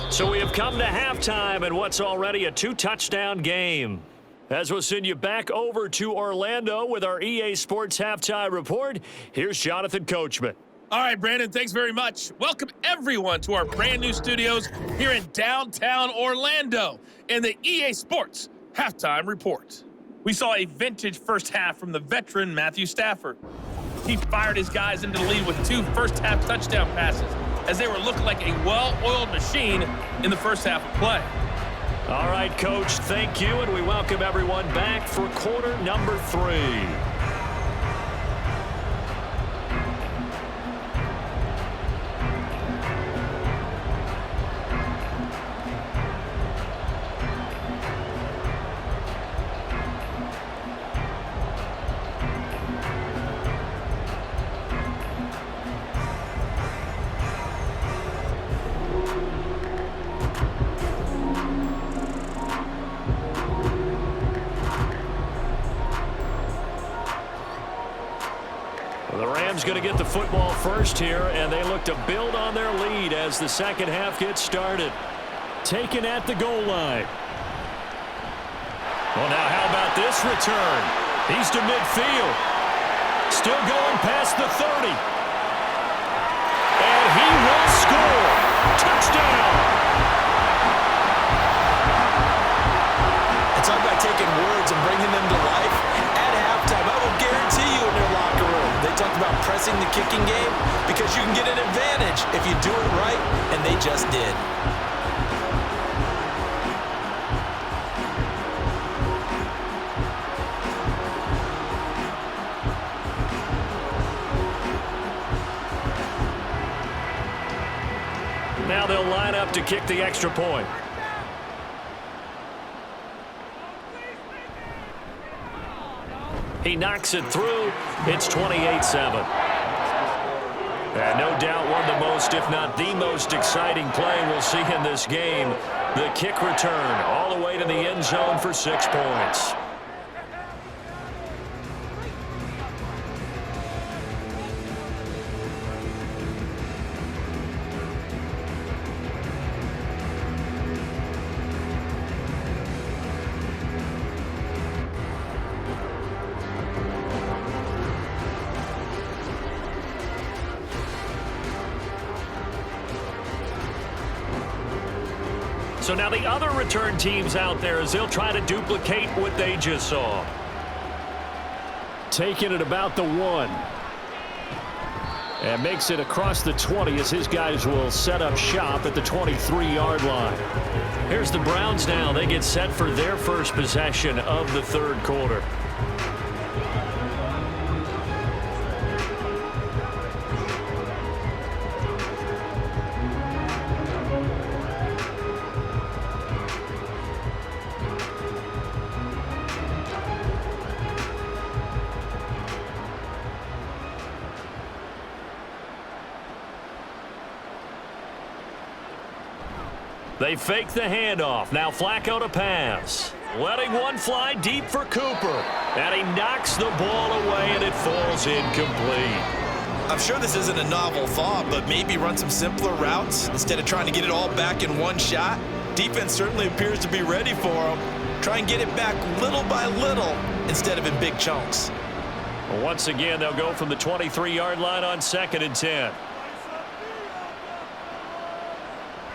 4. So we have come to halftime in what's already a 2-touchdown game. As we'll send you back over to Orlando with our EA Sports Halftime Report, here's Jonathan Coachman. All right, Brandon, thanks very much. Welcome, everyone, to our brand-new studios here in downtown Orlando in the EA Sports Halftime Report. We saw a vintage first half from the veteran Matthew Stafford. He fired his guys into the lead with 2 first-half touchdown passes as they were looking like a well-oiled machine in the first half of play. All right, Coach, thank you, and we welcome everyone back for quarter number 3. Going to get the football first here, and they look to build on their lead as the second half gets started. Taken at the goal line. Well, now how about this return? He's to midfield. Still going past the 30. And he will score. Touchdown. It's all about taking words and bringing them to life. At halftime, I will guarantee you in your locker room, they talk about pressing the kicking game because you can get an advantage if you do it right, and they just did. Now they'll line up to kick the extra point. He knocks it through. It's 28-7. And no doubt one of the most, if not the most exciting play we'll see in this game. The kick return all the way to the end zone for 6 points. So now the other return teams out there as they'll try to duplicate what they just saw. Taking it about the 1. And makes it across the 20 as his guys will set up shop at the 23-yard line. Here's the Browns now. They get set for their first possession of the third quarter. They fake the handoff. Now Flacco to pass. Letting one fly deep for Cooper. And he knocks the ball away, and it falls incomplete. I'm sure this isn't a novel thought, but maybe run some simpler routes instead of trying to get it all back in one shot. Defense certainly appears to be ready for him. Try and get it back little by little instead of in big chunks. Well, once again, they'll go from the 23-yard line on 2nd and 10.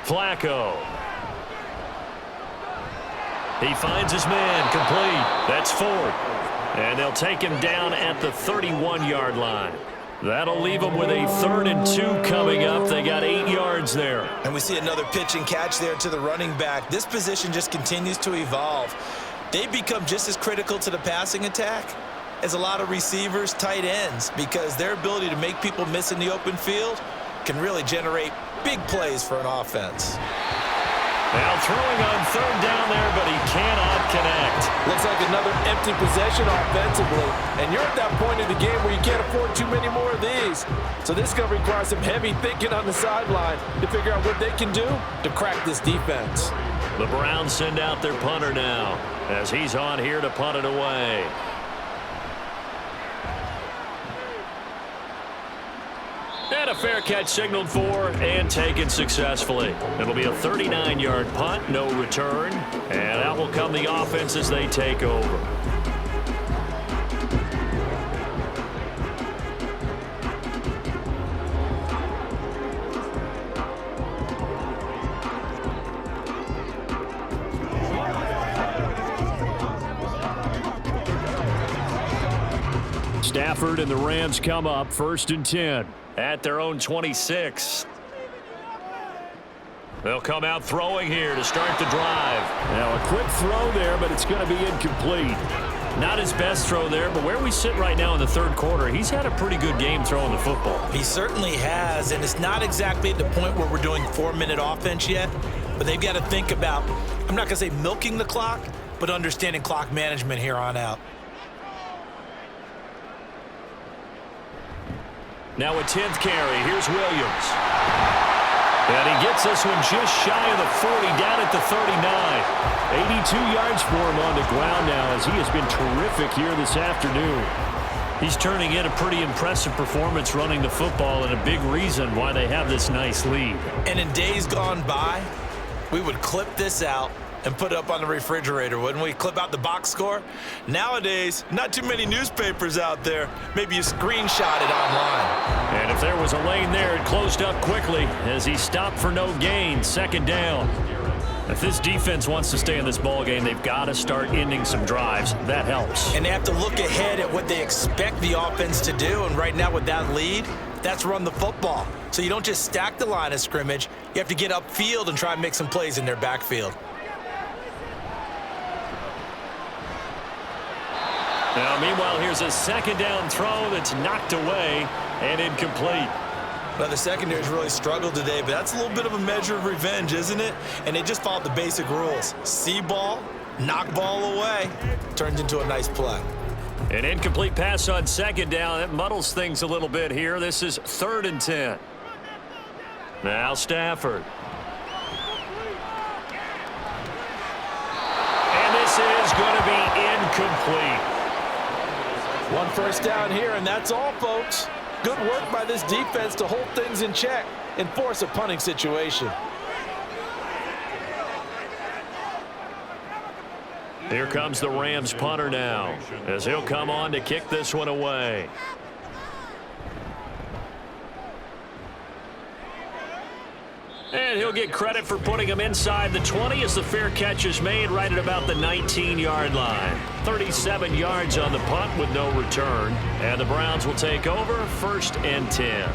Flacco. He finds his man complete. That's 4th. And they'll take him down at the 31-yard line. That'll leave them with a 3rd and 2 coming up. They got 8 yards there. And we see another pitch and catch there to the running back. This position just continues to evolve. They've become just as critical to the passing attack as a lot of receivers, tight ends, because their ability to make people miss in the open field can really generate big plays for an offense. Now throwing on third down there, but he cannot connect. Looks like another empty possession offensively. And you're at that point in the game where you can't afford too many more of these. So this is going to require some heavy thinking on the sideline to figure out what they can do to crack this defense. The Browns send out their punter now as he's on here to punt it away. And a fair catch signaled for and taken successfully. It'll be a 39-yard punt, no return. And out will come the offense as they take over. Stafford and the Rams come up 1st and 10 at their own 26. They'll come out throwing here to start the drive. Now a quick throw there, but it's going to be incomplete. Not his best throw there, but where we sit right now in the third quarter, he's had a pretty good game throwing the football. He certainly has, and it's not exactly at the point where we're doing 4-minute offense yet, but they've got to think about, I'm not going to say milking the clock, but understanding clock management here on out. Now a 10th carry. Here's Williams. And he gets this one just shy of the 40, down at the 39. 82 yards for him on the ground now as he has been terrific here this afternoon. He's turning in a pretty impressive performance running the football and a big reason why they have this nice lead. And in days gone by, we would clip this out and put it up on the refrigerator, wouldn't we? Clip out the box score. Nowadays, not too many newspapers out there. Maybe you screenshot it online. And if there was a lane there, it closed up quickly as he stopped for no gain. 2nd down. If this defense wants to stay in this ball game, they've got to start ending some drives. That helps. And they have to look ahead at what they expect the offense to do. And right now with that lead, that's run the football. So you don't just stack the line of scrimmage. You have to get upfield and try and make some plays in their backfield. Now, meanwhile, here's a 2nd down throw that's knocked away and incomplete. Now, the secondary's really struggled today, but that's a little bit of a measure of revenge, isn't it? And they just followed the basic rules. See ball, knock ball away, turns into a nice play. An incomplete pass on 2nd down. That muddles things a little bit here. This is 3rd and 10. Now Stafford. And this is going to be incomplete. 1 first down here, and that's all, folks. Good work by this defense to hold things in check and force a punting situation. Here comes the Rams punter now as he'll come on to kick this one away. And he'll get credit for putting him inside the 20 as the fair catch is made right at about the 19-yard line. 37 yards on the punt with no return. And the Browns will take over 1st and 10.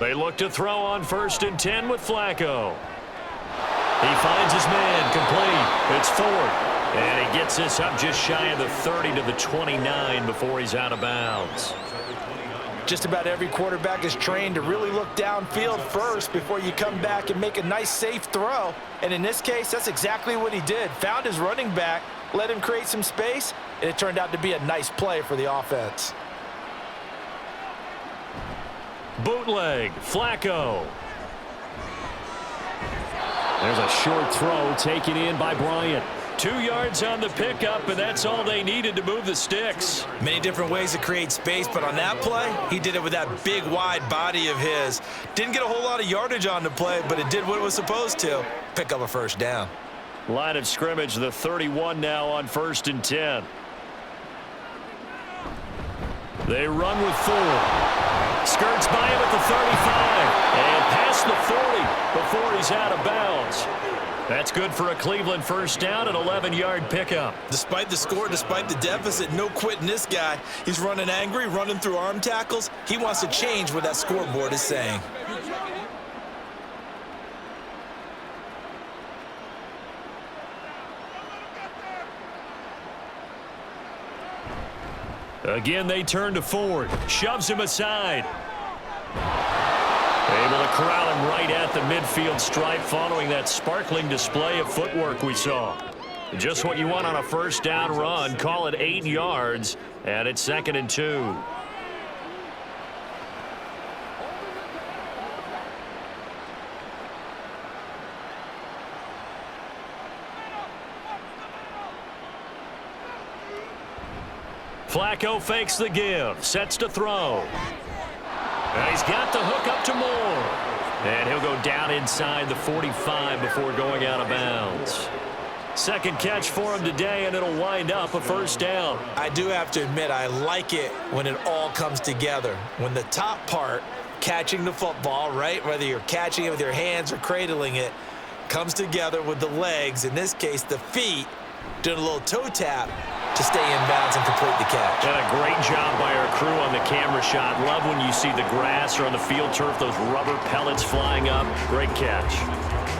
They look to throw on 1st and 10 with Flacco. He finds his man complete. It's 4th. And he gets this up just shy of the 30 to the 29 before he's out of bounds. Just about every quarterback is trained to really look downfield first before you come back and make a nice, safe throw. And in this case, that's exactly what he did. Found his running back, let him create some space, and it turned out to be a nice play for the offense. Bootleg, Flacco. There's a short throw taken in by Bryant. 2 yards on the pickup, and that's all they needed to move the sticks. Many different ways to create space, but on that play, he did it with that big, wide body of his. Didn't get a whole lot of yardage on the play, but it did what it was supposed to. Pick up a 1st down. Line of scrimmage, the 31 now on 1st and 10. They run with 4. Skirts by him at the 35 and past the 40 before he's out of bounds. That's good for a Cleveland 1st down, an 11-yard pickup. Despite the score, despite the deficit, no quitting this guy. He's running angry, running through arm tackles. He wants to change what that scoreboard is saying. Again, they turn to Ford. Shoves him aside. Able to corral him right at the midfield stripe following that sparkling display of footwork we saw. Just what you want on a first down run. Call it 8 yards, and it's 2nd and 2. Flacco fakes the give, sets to throw. And he's got the hook up to Moore. And he'll go down inside the 45 before going out of bounds. Second catch for him today, and it'll wind up a first down. I do have to admit, I like it when it all comes together. When the top part, catching the football, right, whether you're catching it with your hands or cradling it, comes together with the legs, in this case the feet, doing a little toe tap to stay in bounds and complete the catch. And a great job by our crew on the camera shot. Love when you see the grass or on the field turf, those rubber pellets flying up. Great catch.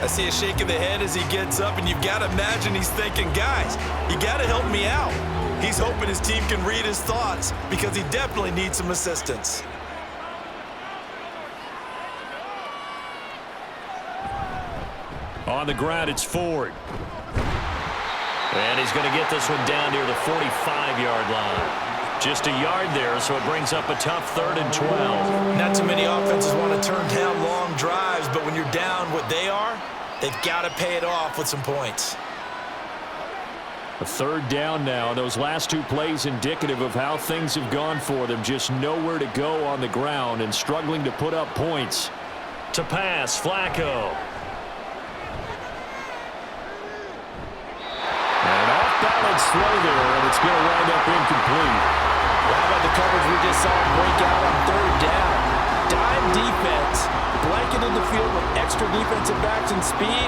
I see a shake of the head as he gets up, and you've got to imagine he's thinking, guys, you got to help me out. He's hoping his team can read his thoughts because he definitely needs some assistance. On the ground, it's Ford. And he's going to get this one down near the 45-yard line. Just a yard there, so it brings up a tough 3rd and 12. Not too many offenses want to turn down long drives, but when you're down what they are, they've got to pay it off with some points. A 3rd down now. Those last 2 plays indicative of how things have gone for them. Just nowhere to go on the ground and struggling to put up points. To pass, Flacco. Balance throw there, and it's going to wind up incomplete. How about the coverage we just saw break out on 3rd down? Dime defense, blanketed the field with extra defensive backs and speed,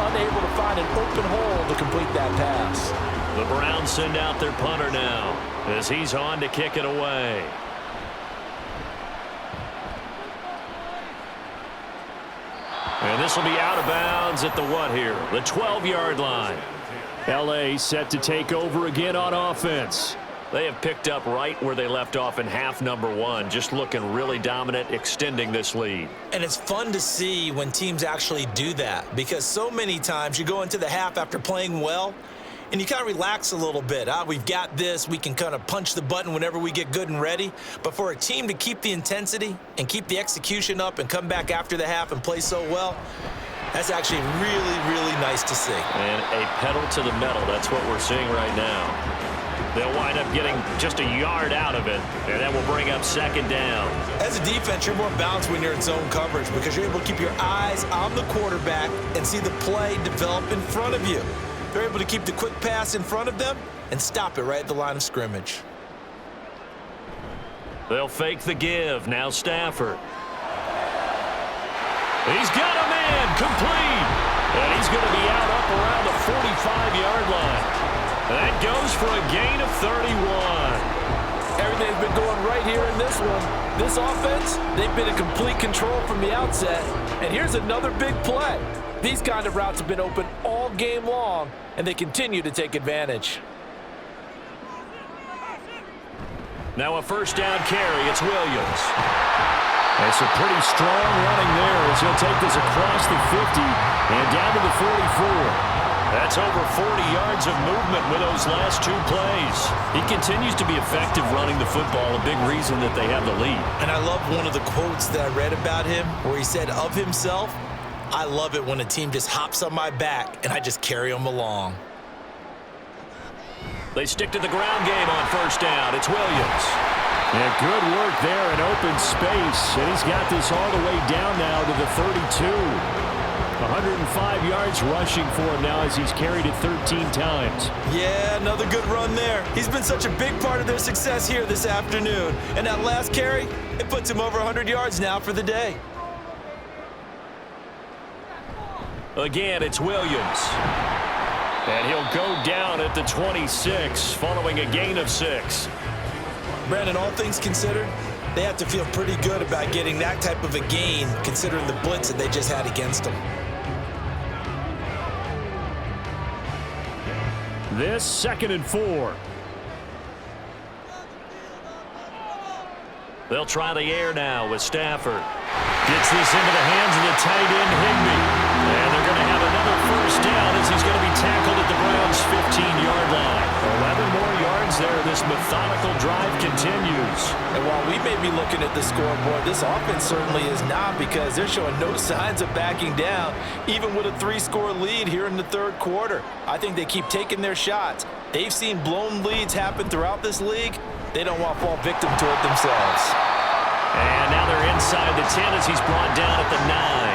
unable to find an open hole to complete that pass. The Browns send out their punter now as he's on to kick it away. And this will be out of bounds at the what here? The 12-yard line. L.A. set to take over again on offense. They have picked up right where they left off in half number 1, just looking really dominant, extending this lead. And it's fun to see when teams actually do that, because so many times you go into the half after playing well, and you kind of relax a little bit. We've got this. We can kind of punch the button whenever we get good and ready. But for a team to keep the intensity and keep the execution up and come back after the half and play so well, that's actually really, really nice to see. And a pedal to the metal. That's what we're seeing right now. They'll wind up getting just a yard out of it, and that will bring up 2nd down. As a defense, you're more balanced when you're in zone coverage because you're able to keep your eyes on the quarterback and see the play develop in front of you. They're able to keep the quick pass in front of them and stop it right at the line of scrimmage. They'll fake the give. Now Stafford. He's got a man complete. And he's going to be out up around the 45-yard line. That goes for a gain of 31. Everything's been going right here in this one. This offense, they've been in complete control from the outset. And here's another big play. These kind of routes have been open all game long, and they continue to take advantage. Now a first down carry. It's Williams. That's a pretty strong running there as he'll take this across the 50 and down to the 44. That's over 40 yards of movement with those last 2 plays. He continues to be effective running the football, a big reason that they have the lead. And I love one of the quotes that I read about him where he said of himself, I love it when a team just hops on my back and I just carry them along. They stick to the ground game on first down. It's Williams. Yeah, good work there in open space. And he's got this all the way down now to the 32. 105 yards rushing for him now as he's carried it 13 times. Yeah, another good run there. He's been such a big part of their success here this afternoon. And that last carry, it puts him over 100 yards now for the day. Again, it's Williams. And he'll go down at the 26 following a gain of 6. Brandon, all things considered, they have to feel pretty good about getting that type of a gain considering the blitz that they just had against them. This 2nd and 4. They'll try the air now with Stafford. Gets this into the hands of the tight end, Higbee. And they're going to have another first down as he's going to be tackled at the Browns' 15-yard line. 11 more yards there. This methodical drive continues. And while we may be looking at the scoreboard, this offense certainly is not, because they're showing no signs of backing down, even with a 3-score lead here in the third quarter. I think they keep taking their shots. They've seen blown leads happen throughout this league. They don't want to fall victim to it themselves. And now they're inside the 10 as he's brought down at the 9.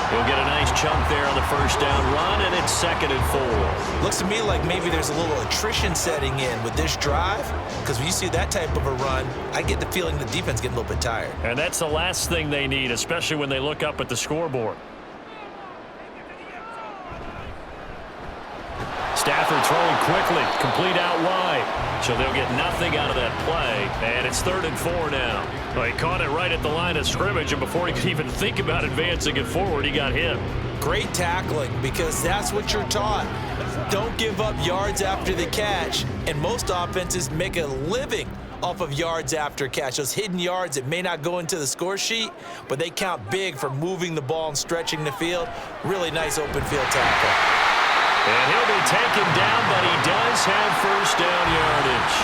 He'll get a nice chunk there on the first down run, and it's 2nd and 4. Looks to me like maybe there's a little attrition setting in with this drive, because when you see that type of a run, I get the feeling the defense getting a little bit tired. And that's the last thing they need, especially when they look up at the scoreboard. Stafford throwing quickly, complete out wide. So they'll get nothing out of that play, and it's 3rd and 4 now. Well, he caught it right at the line of scrimmage, and before he could even think about advancing it forward, he got hit. Great tackling, because that's what you're taught. Don't give up yards after the catch, and most offenses make a living off of yards after catch. Those hidden yards that may not go into the score sheet, but they count big for moving the ball and stretching the field. Really nice open field tackle. And he'll be taken down, but he does have first down yardage.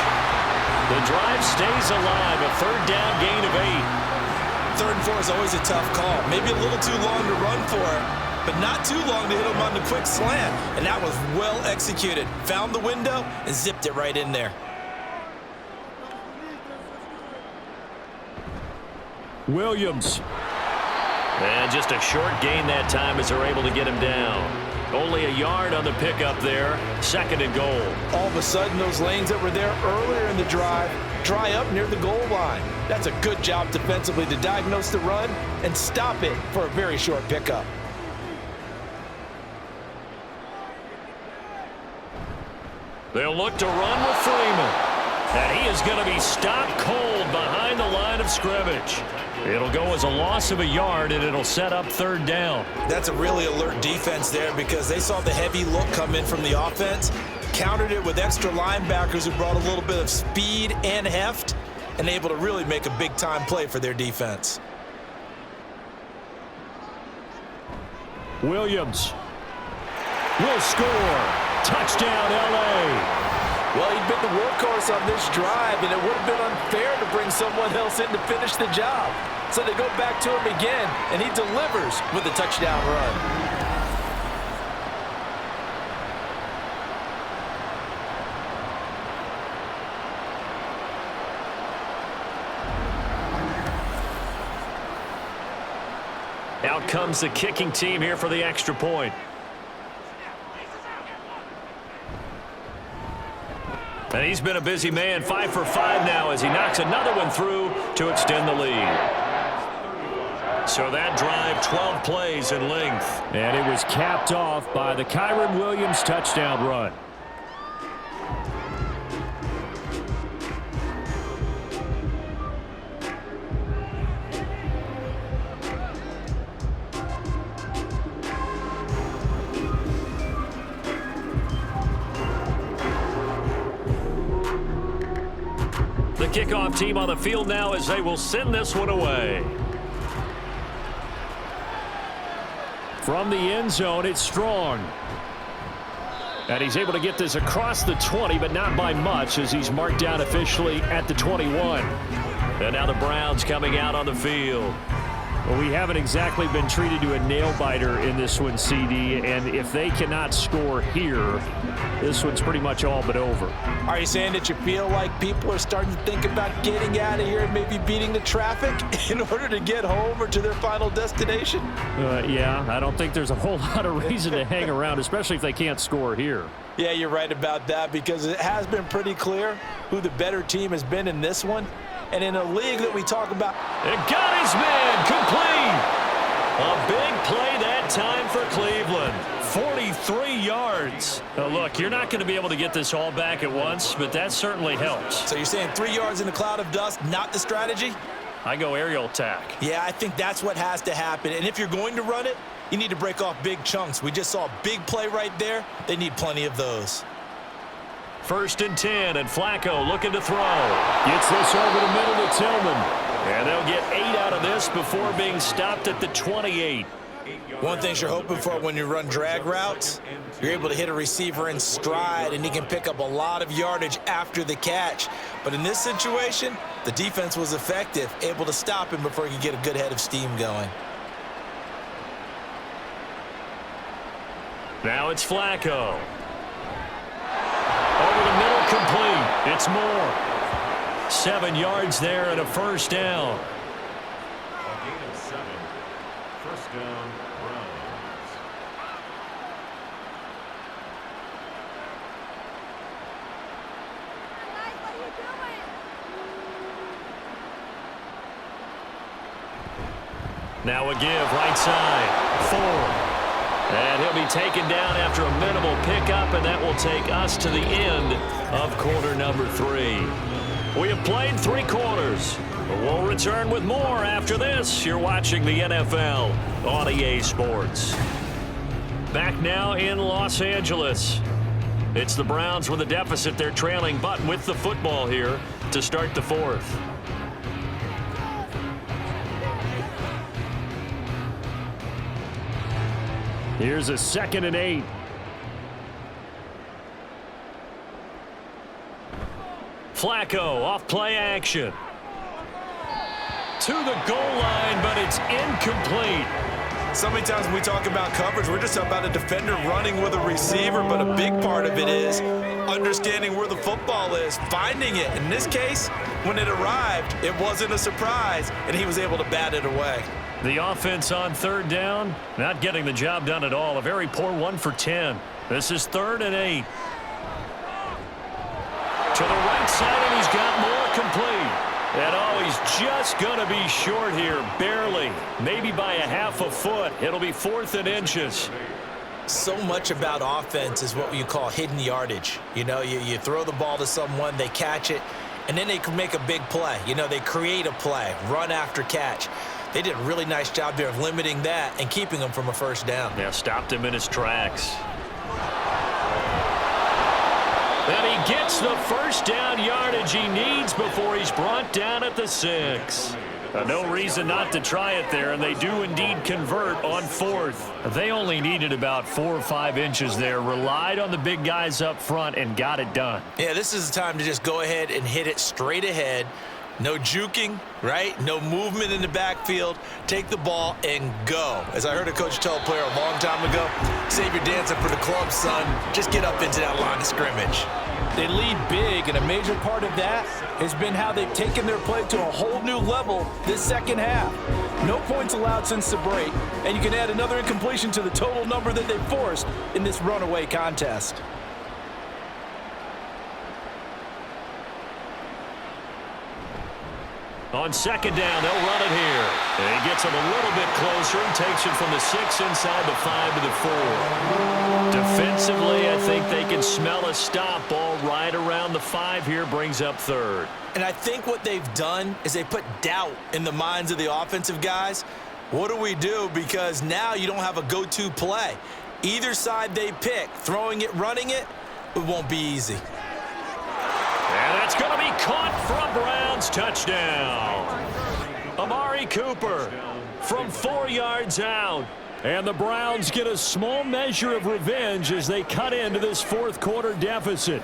The drive stays alive, a 3rd down gain of 8. 3rd and 4 is always a tough call. Maybe a little too long to run for it, but not too long to hit him on the quick slant. And that was well executed. Found the window and zipped it right in there. Williams. And just a short gain that time as they're able to get him down. Only a yard on the pickup there. 2nd and goal. All of a sudden, those lanes that were there earlier in the drive dry up near the goal line. That's a good job defensively to diagnose the run and stop it for a very short pickup. They'll look to run with Freeman. And he is going to be stopped cold behind the line of scrimmage. It'll go as a loss of a yard, and it'll set up 3rd down. That's a really alert defense there, because they saw the heavy look come in from the offense, countered it with extra linebackers who brought a little bit of speed and heft, and able to really make a big-time play for their defense. Williams will score. Touchdown, L.A. Well, he'd been the workhorse on this drive, and it would have been unfair to bring someone else in to finish the job. So they go back to him again, and he delivers with a touchdown run. Out comes the kicking team here for the extra point. And he's been a busy man, 5 for 5 now as he knocks another one through to extend the lead. So that drive, 12 plays in length. And it was capped off by the Kyren Williams touchdown run. The kickoff team on the field now as they will send this one away. From the end zone, it's Strong. And he's able to get this across the 20, but not by much, as he's marked down officially at the 21. And now the Browns coming out on the field. Well, we haven't exactly been treated to a nail-biter in this one, CD, and if they cannot score here, this one's pretty much all but over. Are you saying that you feel like people are starting to think about getting out of here and maybe beating the traffic in order to get home or to their final destination? Yeah, I don't think there's a whole lot of reason to hang around, especially if they can't score here. Yeah, you're right about that, because it has been pretty clear who the better team has been in this one. And in a league that we talk about. It got his man complete. A big play that time for Cleveland. 43 yards. Now look, you're not going to be able to get this all back at once, but that certainly helps. So you're saying 3 yards in a cloud of dust, not the strategy? I go aerial attack. Yeah, I think that's what has to happen. And if you're going to run it, you need to break off big chunks. We just saw a big play right there. They need plenty of those. 1st and 10, and Flacco looking to throw. Gets this over the middle to Tillman. And they'll get 8 out of this before being stopped at the 28. One thing you're hoping for when you run drag routes, you're able to hit a receiver in stride, and he can pick up a lot of yardage after the catch. But in this situation, the defense was effective, able to stop him before he could get a good head of steam going. Now it's Flacco. Over the middle, complete. It's Moore. 7 yards there and a first down. A gain of 7. First down, Browns. Now a give, right side. Ford. And he'll be taken down after a minimal pickup, and that will take us to the end of quarter number 3. We have played 3 quarters. We'll return with more after this. You're watching the NFL on EA Sports. Back now in Los Angeles. It's the Browns with a deficit. They're trailing, but with the football here to start the 4th. Here's a 2nd and 8. Flacco off play action. To the goal line, but it's incomplete. So many times when we talk about coverage, we're just talking about a defender running with a receiver, but a big part of it is understanding where the football is, finding it. In this case, when it arrived, it wasn't a surprise, and he was able to bat it away. The offense on 3rd down, not getting the job done at all. A very poor 1 for 10. This is 3rd and 8. To the right side, and he's got more, complete. And oh, he's just going to be short here, barely. Maybe by a half a foot. It'll be 4th and inches. So much about offense is what you call hidden yardage. You know, you throw the ball to someone, they catch it, and then they can make a big play. You know, they create a play, run after catch. They did a really nice job there of limiting that and keeping him from a first down. Yeah, stopped him in his tracks. And he gets the first down yardage he needs before he's brought down at the 6. No reason not to try it there, and they do indeed convert on 4th. They only needed about 4 or 5 inches there, relied on the big guys up front, and got it done. Yeah, this is the time to just go ahead and hit it straight ahead. No juking, right? No movement in the backfield. Take the ball and go. As I heard a coach tell a player a long time ago, save your dancing for the club, son. Just get up into that line of scrimmage. They lead big, and a major part of that has been how they've taken their play to a whole new level this second half. No points allowed since the break, and you can add another incompletion to the total number that they forced in this runaway contest. On 2nd down, they'll run it here. And he gets him a little bit closer and takes it from the 6 inside the 5 to the 4. Defensively, I think they can smell a stop. Ball right around the 5 here, brings up 3rd. And I think what they've done is they put doubt in the minds of the offensive guys. What do we do? Because now you don't have a go-to play. Either side they pick, throwing it, running it, it won't be easy. And that's going to be caught from Browns. Touchdown. Amari Cooper from 4 yards out. And the Browns get a small measure of revenge as they cut into this 4th quarter deficit.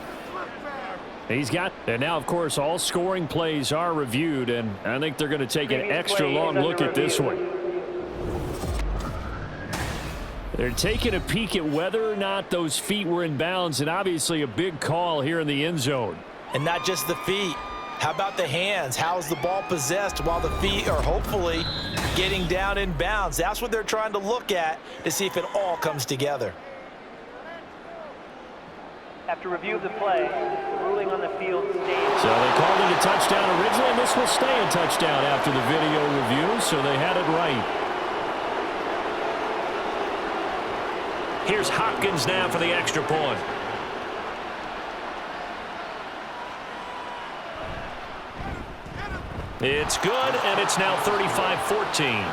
And now, of course, all scoring plays are reviewed, and I think they're going to take an extra long look at this one. They're taking a peek at whether or not those feet were in bounds, and obviously a big call here in the end zone. And not just the feet. How about the hands? How's the ball possessed while the feet are hopefully getting down in bounds? That's what they're trying to look at to see if it all comes together. After review of the play, the ruling on the field stays. So they called it a touchdown originally, and this will stay a touchdown after the video review, so they had it right. Here's Hopkins now for the extra point. It's good, and it's now 35-14.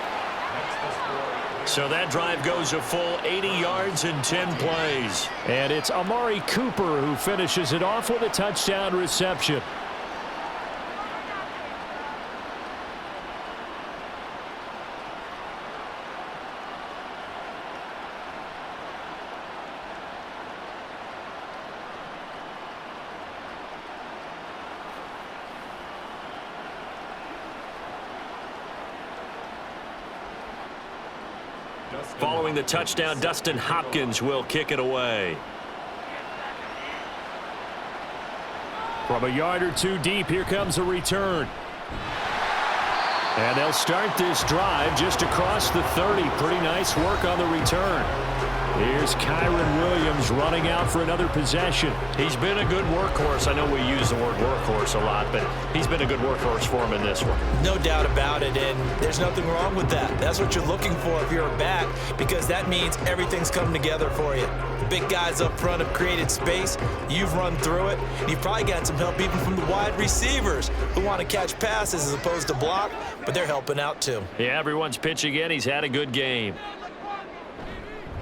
So that drive goes a full 80 yards in 10 plays. And it's Amari Cooper who finishes it off with a touchdown reception. Following the touchdown, Dustin Hopkins will kick it away. From a yard or two deep, here comes a return. And they'll start this drive just across the 30. Pretty nice work on the return. Here's Kyron Williams running out for another possession. He's been a good workhorse. I know we use the word workhorse a lot, but he's been a good workhorse for him in this one. No doubt about it, and there's nothing wrong with that. That's what you're looking for if you're a back, because that means everything's come together for you. The big guys up front have created space. You've run through it. You've probably gotten some help even from the wide receivers who want to catch passes as opposed to block, but they're helping out too. Yeah, everyone's pitching in. He's had a good game.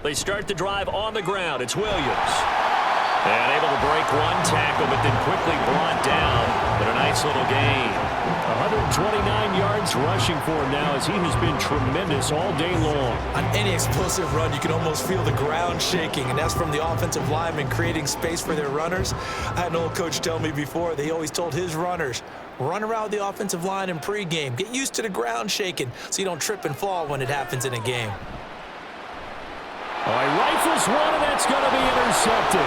They start the drive on the ground. It's Williams. And able to break one tackle, but then quickly brought down. But a nice little gain. 129 yards rushing for him now as he has been tremendous all day long. On any explosive run, you can almost feel the ground shaking, and that's from the offensive linemen creating space for their runners. I had an old coach tell me before, they always told his runners, run around the offensive line in pregame. Get used to the ground shaking so you don't trip and fall when it happens in a game. He rifles one, and that's going to be intercepted.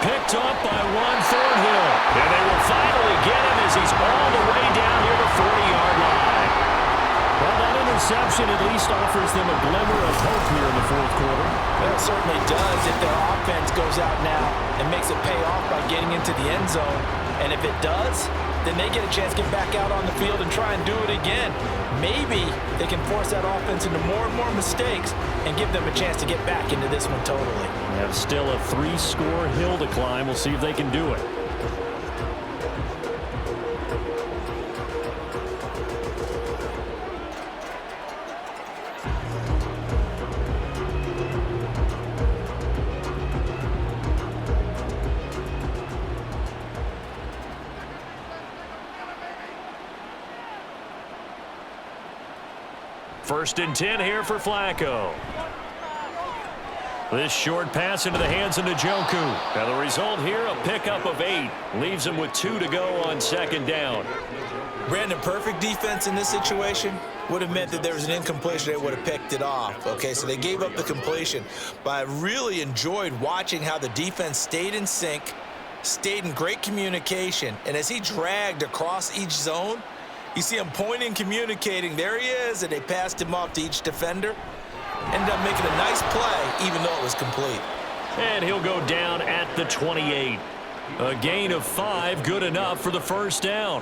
Picked up by Juan Thornhill. And they will finally get him as he's all the way down here to 40-yard line. Well, that interception at least offers them a glimmer of hope here in the fourth quarter. Well, it certainly does if their offense goes out now and makes it pay off by getting into the end zone. And if it does, then they get a chance to get back out on the field and try and do it again. Maybe they can force that offense into more and more mistakes and give them a chance to get back into this one totally. They have still a 3-score hill to climb. We'll see if they can do it. First and 10 here for Flacco. This short pass into the hands of Njoku. Now the result here, a pickup of 8. Leaves him with 2 to go on second down. Brandon, perfect defense in this situation would have meant that there was an incompletion. They would have picked it off. Okay, so they gave up the completion. But I really enjoyed watching how the defense stayed in sync, stayed in great communication. And as he dragged across each zone, you see him pointing, communicating. There he is, and they passed him off to each defender. Ended up making a nice play, even though it was complete. And he'll go down at the 28. A gain of 5, good enough for the first down.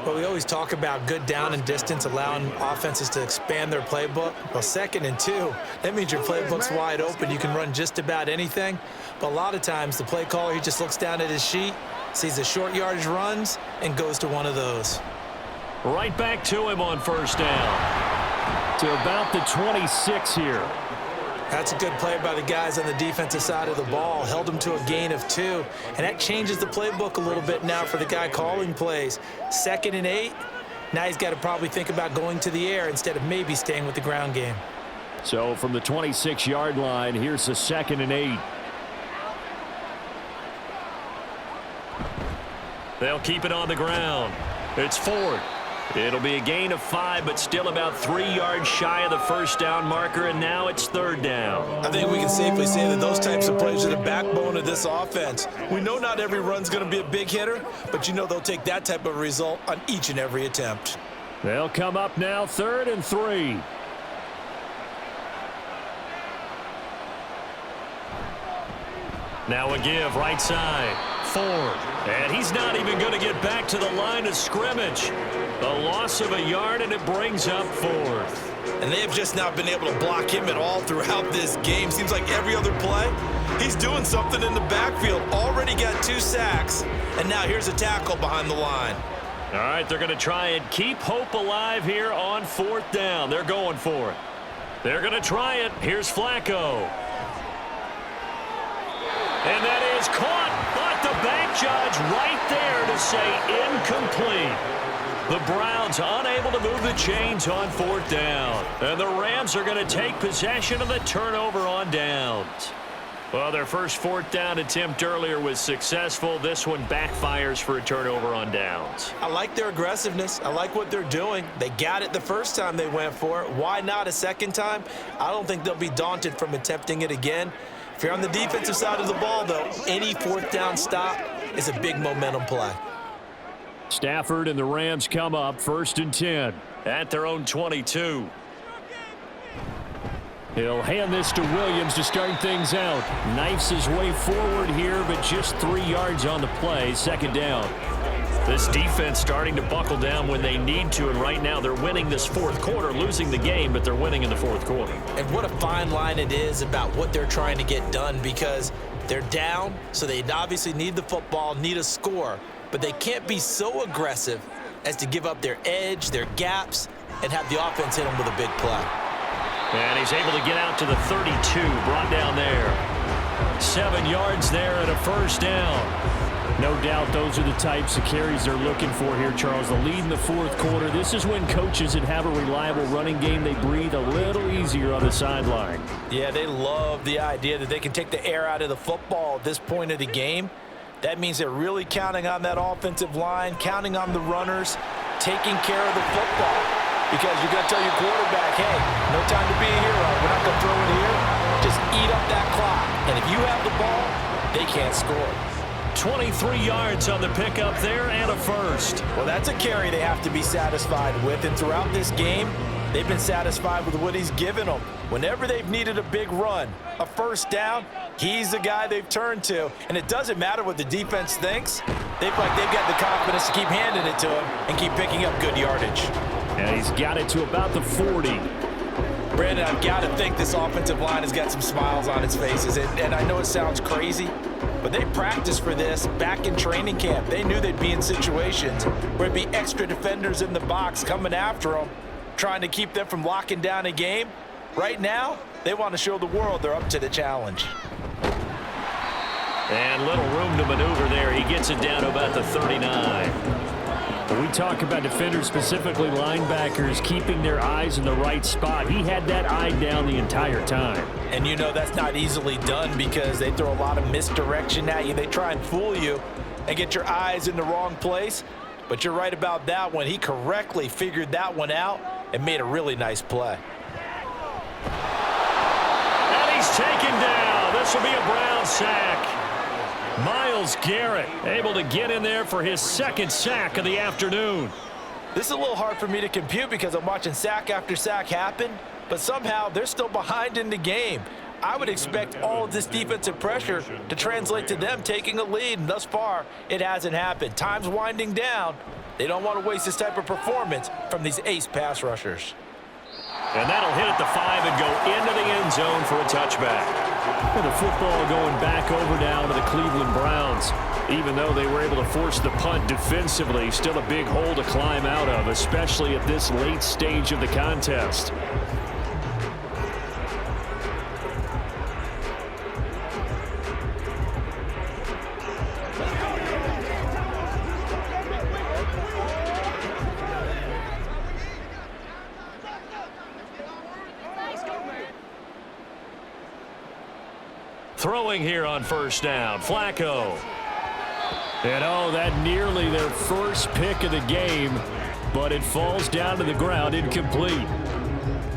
Well, we always talk about good down and distance, allowing offenses to expand their playbook. Well, 2nd and 2, that means your playbook's wide open. You can run just about anything. But a lot of times, the play caller, he just looks down at his sheet, sees the short yardage runs, and goes to one of those. Right back to him on first down. To about the 26 here. That's a good play by the guys on the defensive side of the ball. Held them to a gain of 2. And that changes the playbook a little bit now for the guy calling plays. 2nd and 8. Now he's got to probably think about going to the air instead of maybe staying with the ground game. So from the 26-yard line, here's the 2nd and 8. They'll keep it on the ground. It's Ford. It'll be a gain of 5, but still about 3 yards shy of the first down marker, and now it's 3rd down. I think we can safely say that those types of plays are the backbone of this offense. We know not every run's going to be a big hitter, but you know they'll take that type of result on each and every attempt. They'll come up now 3rd and 3. Now a give right side. Ford. And he's not even going to get back to the line of scrimmage. A loss of a yard, and it brings up 4th. And they have just not been able to block him at all throughout this game. Seems like every other play, he's doing something in the backfield. Already got 2 sacks, and now here's a tackle behind the line. All right, they're going to try and keep hope alive here on 4th down. They're going for it. They're going to try it. Here's Flacco. And that is caught, but the bank judge right there to say incomplete. The Browns unable to move the chains on 4th down. And the Rams are going to take possession of the turnover on downs. Well, their first fourth down attempt earlier was successful. This one backfires for a turnover on downs. I like their aggressiveness. I like what they're doing. They got it the first time they went for it. Why not a second time? I don't think they'll be daunted from attempting it again. If you're on the defensive side of the ball, though, any fourth down stop is a big momentum play. Stafford and the Rams come up 1st and 10. At their own 22. He'll hand this to Williams to start things out. Knifes his way forward here, but just 3 yards on the play. 2nd down. This defense starting to buckle down when they need to, and right now they're winning this fourth quarter, losing the game, but they're winning in the fourth quarter. And what a fine line it is about what they're trying to get done, because they're down, so they obviously need the football, need a score, but they can't be so aggressive as to give up their edge, their gaps, and have the offense hit them with a big play. And he's able to get out to the 32, brought down there. 7 yards there and a 1st down. No doubt those are the types of carries they're looking for here, Charles. The lead in the fourth quarter. This is when coaches that have a reliable running game, they breathe a little easier on the sideline. Yeah, they love the idea that they can take the air out of the football at this point of the game. That means they're really counting on that offensive line, counting on the runners, taking care of the football. Because you're going to tell your quarterback, hey, no time to be a hero. We're not going to throw it here. Just eat up that clock. And if you have the ball, they can't score. 23 yards on the pickup there and a 1st. Well, that's a carry they have to be satisfied with. And throughout this game, they've been satisfied with what he's given them. Whenever they've needed a big run, a 1st down, he's the guy they've turned to. And it doesn't matter what the defense thinks. They've got the confidence to keep handing it to him and keep picking up good yardage. And he's got it to about the 40. Brandon, I've got to think this offensive line has got some smiles on its faces. And I know it sounds crazy, but they practiced for this back in training camp. They knew they'd be in situations where there'd be extra defenders in the box coming after them, trying to keep them from locking down a game. Right now, they want to show the world they're up to the challenge. And little room to maneuver there. He gets it down to about the 39. We talk about defenders, specifically linebackers, keeping their eyes in the right spot. He had that eye down the entire time. And you know that's not easily done because they throw a lot of misdirection at you. They try and fool you and get your eyes in the wrong place. But you're right about that one. He correctly figured that one out and made a really nice play. And he's taken down. This will be a Brown sack. Myles Garrett able to get in there for his 2nd sack of the afternoon. This is a little hard for me to compute because I'm watching sack after sack happen, but somehow they're still behind in the game. I would expect all of this defensive pressure to translate to them taking a lead, and thus far, it hasn't happened. Time's winding down. They don't want to waste this type of performance from these ace pass rushers. And that'll hit at the 5 and go into the end zone for a touchback. Well, the football going back over now to the Cleveland Browns. Even though they were able to force the punt defensively, still a big hole to climb out of, especially at this late stage of the contest. Throwing here on 1st down, Flacco. And that nearly their first pick of the game, but it falls down to the ground incomplete.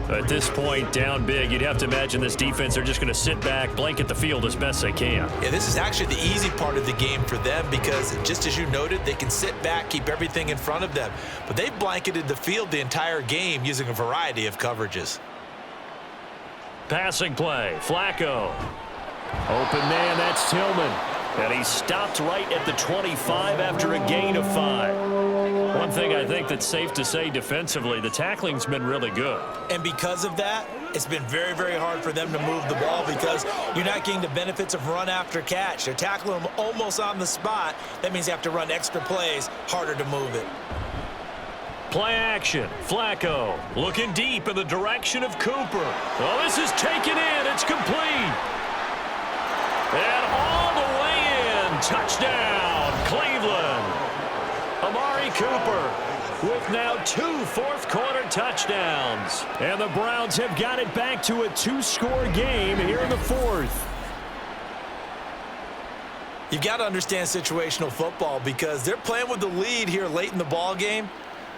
At this point, down big, you'd have to imagine this defense are just going to sit back, blanket the field as best they can. Yeah, this is actually the easy part of the game for them because, just as you noted, they can sit back, keep everything in front of them. But they've blanketed the field the entire game using a variety of coverages. Passing play, Flacco. Open man, that's Tillman. And he stopped right at the 25 after a gain of 5. One thing I think that's safe to say defensively, the tackling's been really good. And because of that, it's been very, very hard for them to move the ball because you're not getting the benefits of run after catch. They're tackling them almost on the spot. That means they have to run extra plays, harder to move it. Play action. Flacco looking deep in the direction of Cooper. Well, this is taken in. It's complete. And all the way in. Touchdown, Cleveland. Amari Cooper with now 2 fourth-quarter touchdowns. And the Browns have got it back to a 2-score game here in the fourth. You've got to understand situational football because they're playing with the lead here late in the ball game.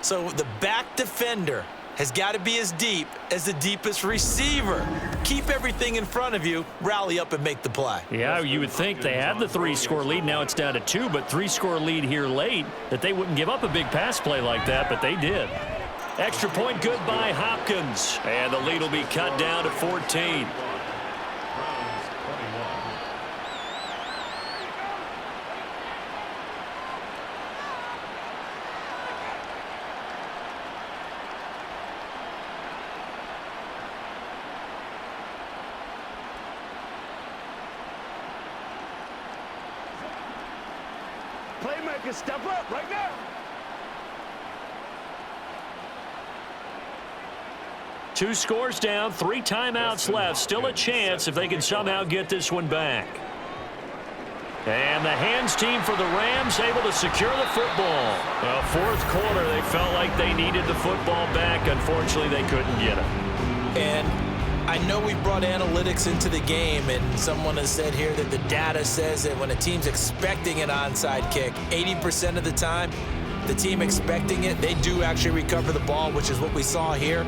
So the back defender has got to be as deep as the deepest receiver. Keep everything in front of you, rally up and make the play. Yeah, you would think they had the 3-score lead. Now it's down to 2, but 3-score lead here late, that they wouldn't give up a big pass play like that, but they did. Extra point good by Hopkins, and the lead will be cut down to 14. Playmakers, step up right now. Two scores down, 3 timeouts left. Still a chance if they can somehow get this one back. And the hands team for the Rams able to secure the football. Well, fourth quarter, they felt like they needed the football back. Unfortunately, they couldn't get it. And I know we brought analytics into the game, and someone has said here that the data says that when a team's expecting an onside kick, 80% of the time, the team expecting it, they do actually recover the ball, which is what we saw here.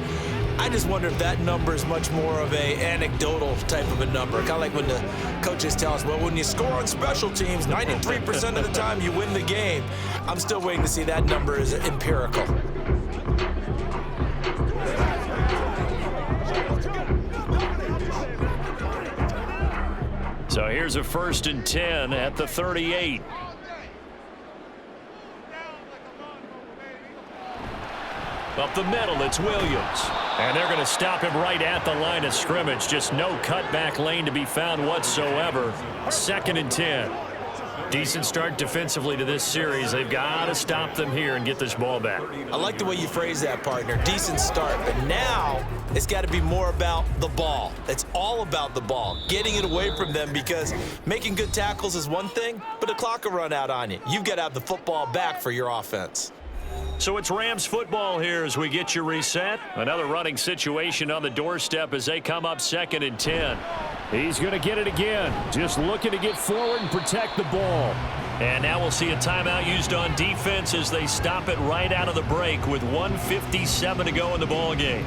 I just wonder if that number is much more of a anecdotal type of a number. Kind of like when the coaches tell us, well, when you score on special teams, 93% of the time you win the game. I'm still waiting to see that number is empirical. So here's a 1st and 10 at the 38. Up the middle, it's Williams. And they're going to stop him right at the line of scrimmage. Just no cutback lane to be found whatsoever. 2nd and 10. Decent start defensively to this series. They've got to stop them here and get this ball back. I like the way you phrase that, partner. Decent start. But now it's got to be more about the ball. It's all about the ball. Getting it away from them, because making good tackles is one thing, but the clock will run out on you. You've got to have the football back for your offense. So it's Rams football here as we get you reset. Another running situation on the doorstep as they come up 2nd and 10. He's going to get it again. Just looking to get forward and protect the ball. And now we'll see a timeout used on defense as they stop it right out of the break with 1:57 to go in the ball game.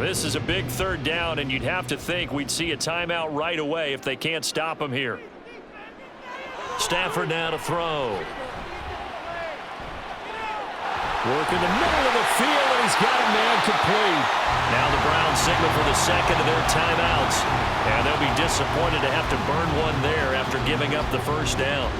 This is a big 3rd down, and you'd have to think we'd see a timeout right away if they can't stop him here. Stafford now to throw. Work in the middle of the field, and he's got a man complete. Now the Browns signal for the 2nd of their timeouts, and they'll be disappointed to have to burn one there after giving up the 1st down.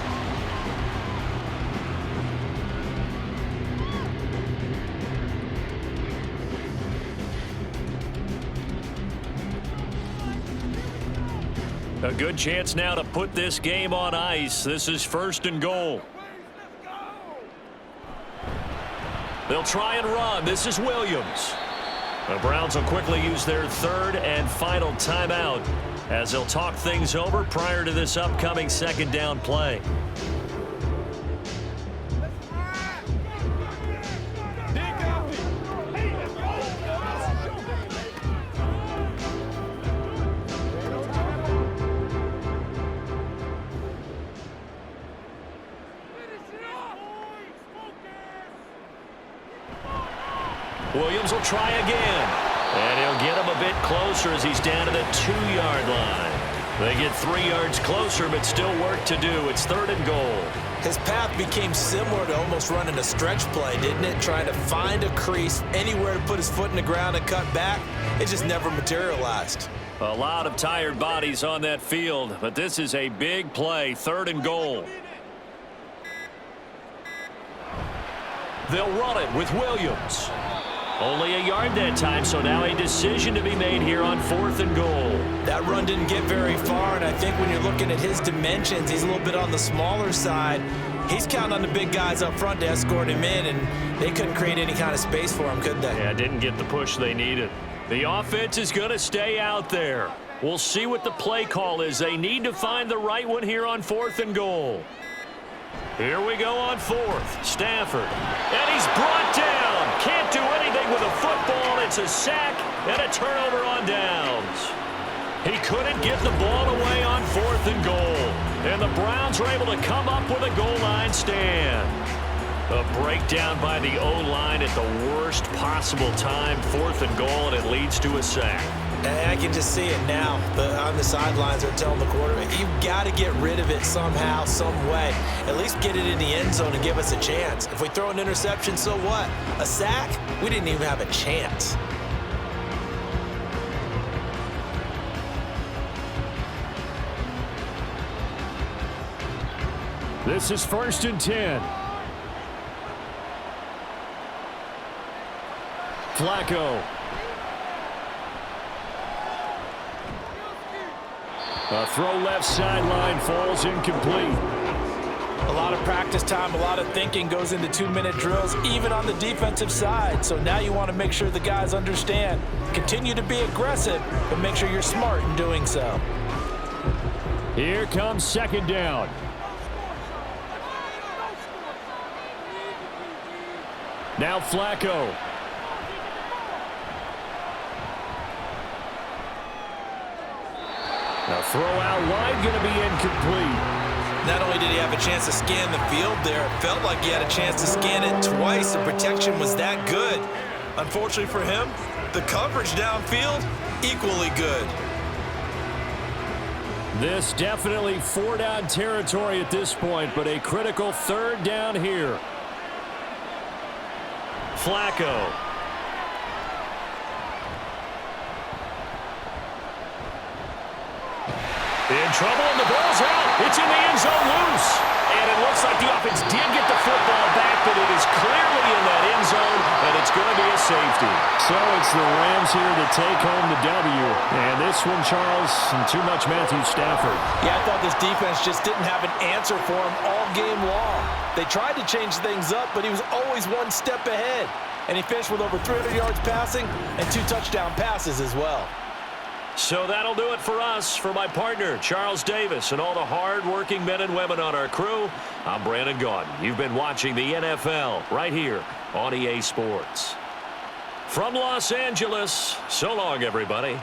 A good chance now to put this game on ice. This is 1st and goal. They'll try and run. This is Williams. The Browns will quickly use their 3rd and final timeout as they'll talk things over prior to this upcoming 2nd down play. Williams will try again. And he'll get him a bit closer as he's down to the 2-yard line. They get 3 yards closer, but still work to do. It's 3rd and goal. His path became similar to almost running a stretch play, didn't it? Trying to find a crease, anywhere to put his foot in the ground and cut back. It just never materialized. A lot of tired bodies on that field, but this is a big play. 3rd and goal. They'll run it with Williams. Only a yard that time, so now a decision to be made here on 4th and goal. That run didn't get very far, and I think when you're looking at his dimensions, he's a little bit on the smaller side. He's counting on the big guys up front to escort him in, and they couldn't create any kind of space for him, could they? Yeah, didn't get the push they needed. The offense is going to stay out there. We'll see what the play call is. They need to find the right one here on 4th and goal. Here we go on fourth. Stafford. And he's brought down. Can't do anything with a football. It's a sack and a turnover on downs. He couldn't get the ball away on 4th and goal. And the Browns were able to come up with a goal line stand. A breakdown by the O-line at the worst possible time. 4th and goal, and it leads to a sack. And I can just see it now. On the sidelines, they're telling the quarterback, you've got to get rid of it somehow, some way. At least get it in the end zone and give us a chance. If we throw an interception, so what? A sack? We didn't even have a chance. This is 1st and 10. Flacco. A throw left sideline falls incomplete. A lot of practice time, a lot of thinking goes into 2-minute drills, even on the defensive side. So now you want to make sure the guys understand. Continue to be aggressive, but make sure you're smart in doing so. Here comes 2nd down. Now Flacco. A throw out wide going to be incomplete. Not only did he have a chance to scan the field there, it felt like he had a chance to scan it twice. The protection was that good. Unfortunately for him, the coverage downfield, equally good. This definitely 4-down territory at this point, but a critical 3rd down here. Flacco. In trouble, and the ball's out. It's in the end zone loose. And it looks like the offense did get the football back, but it is clearly in that end zone, and it's going to be a safety. So it's the Rams here to take home the W. And this one, Charles, too much Matthew Stafford. Yeah, I thought this defense just didn't have an answer for him all game long. They tried to change things up, but he was always one step ahead. And he finished with over 300 yards passing and 2 touchdown passes as well. So that'll do it for us. For my partner, Charles Davis, and all the hard-working men and women on our crew, I'm Brandon Gaudin. You've been watching the NFL right here on EA Sports. From Los Angeles, so long, everybody.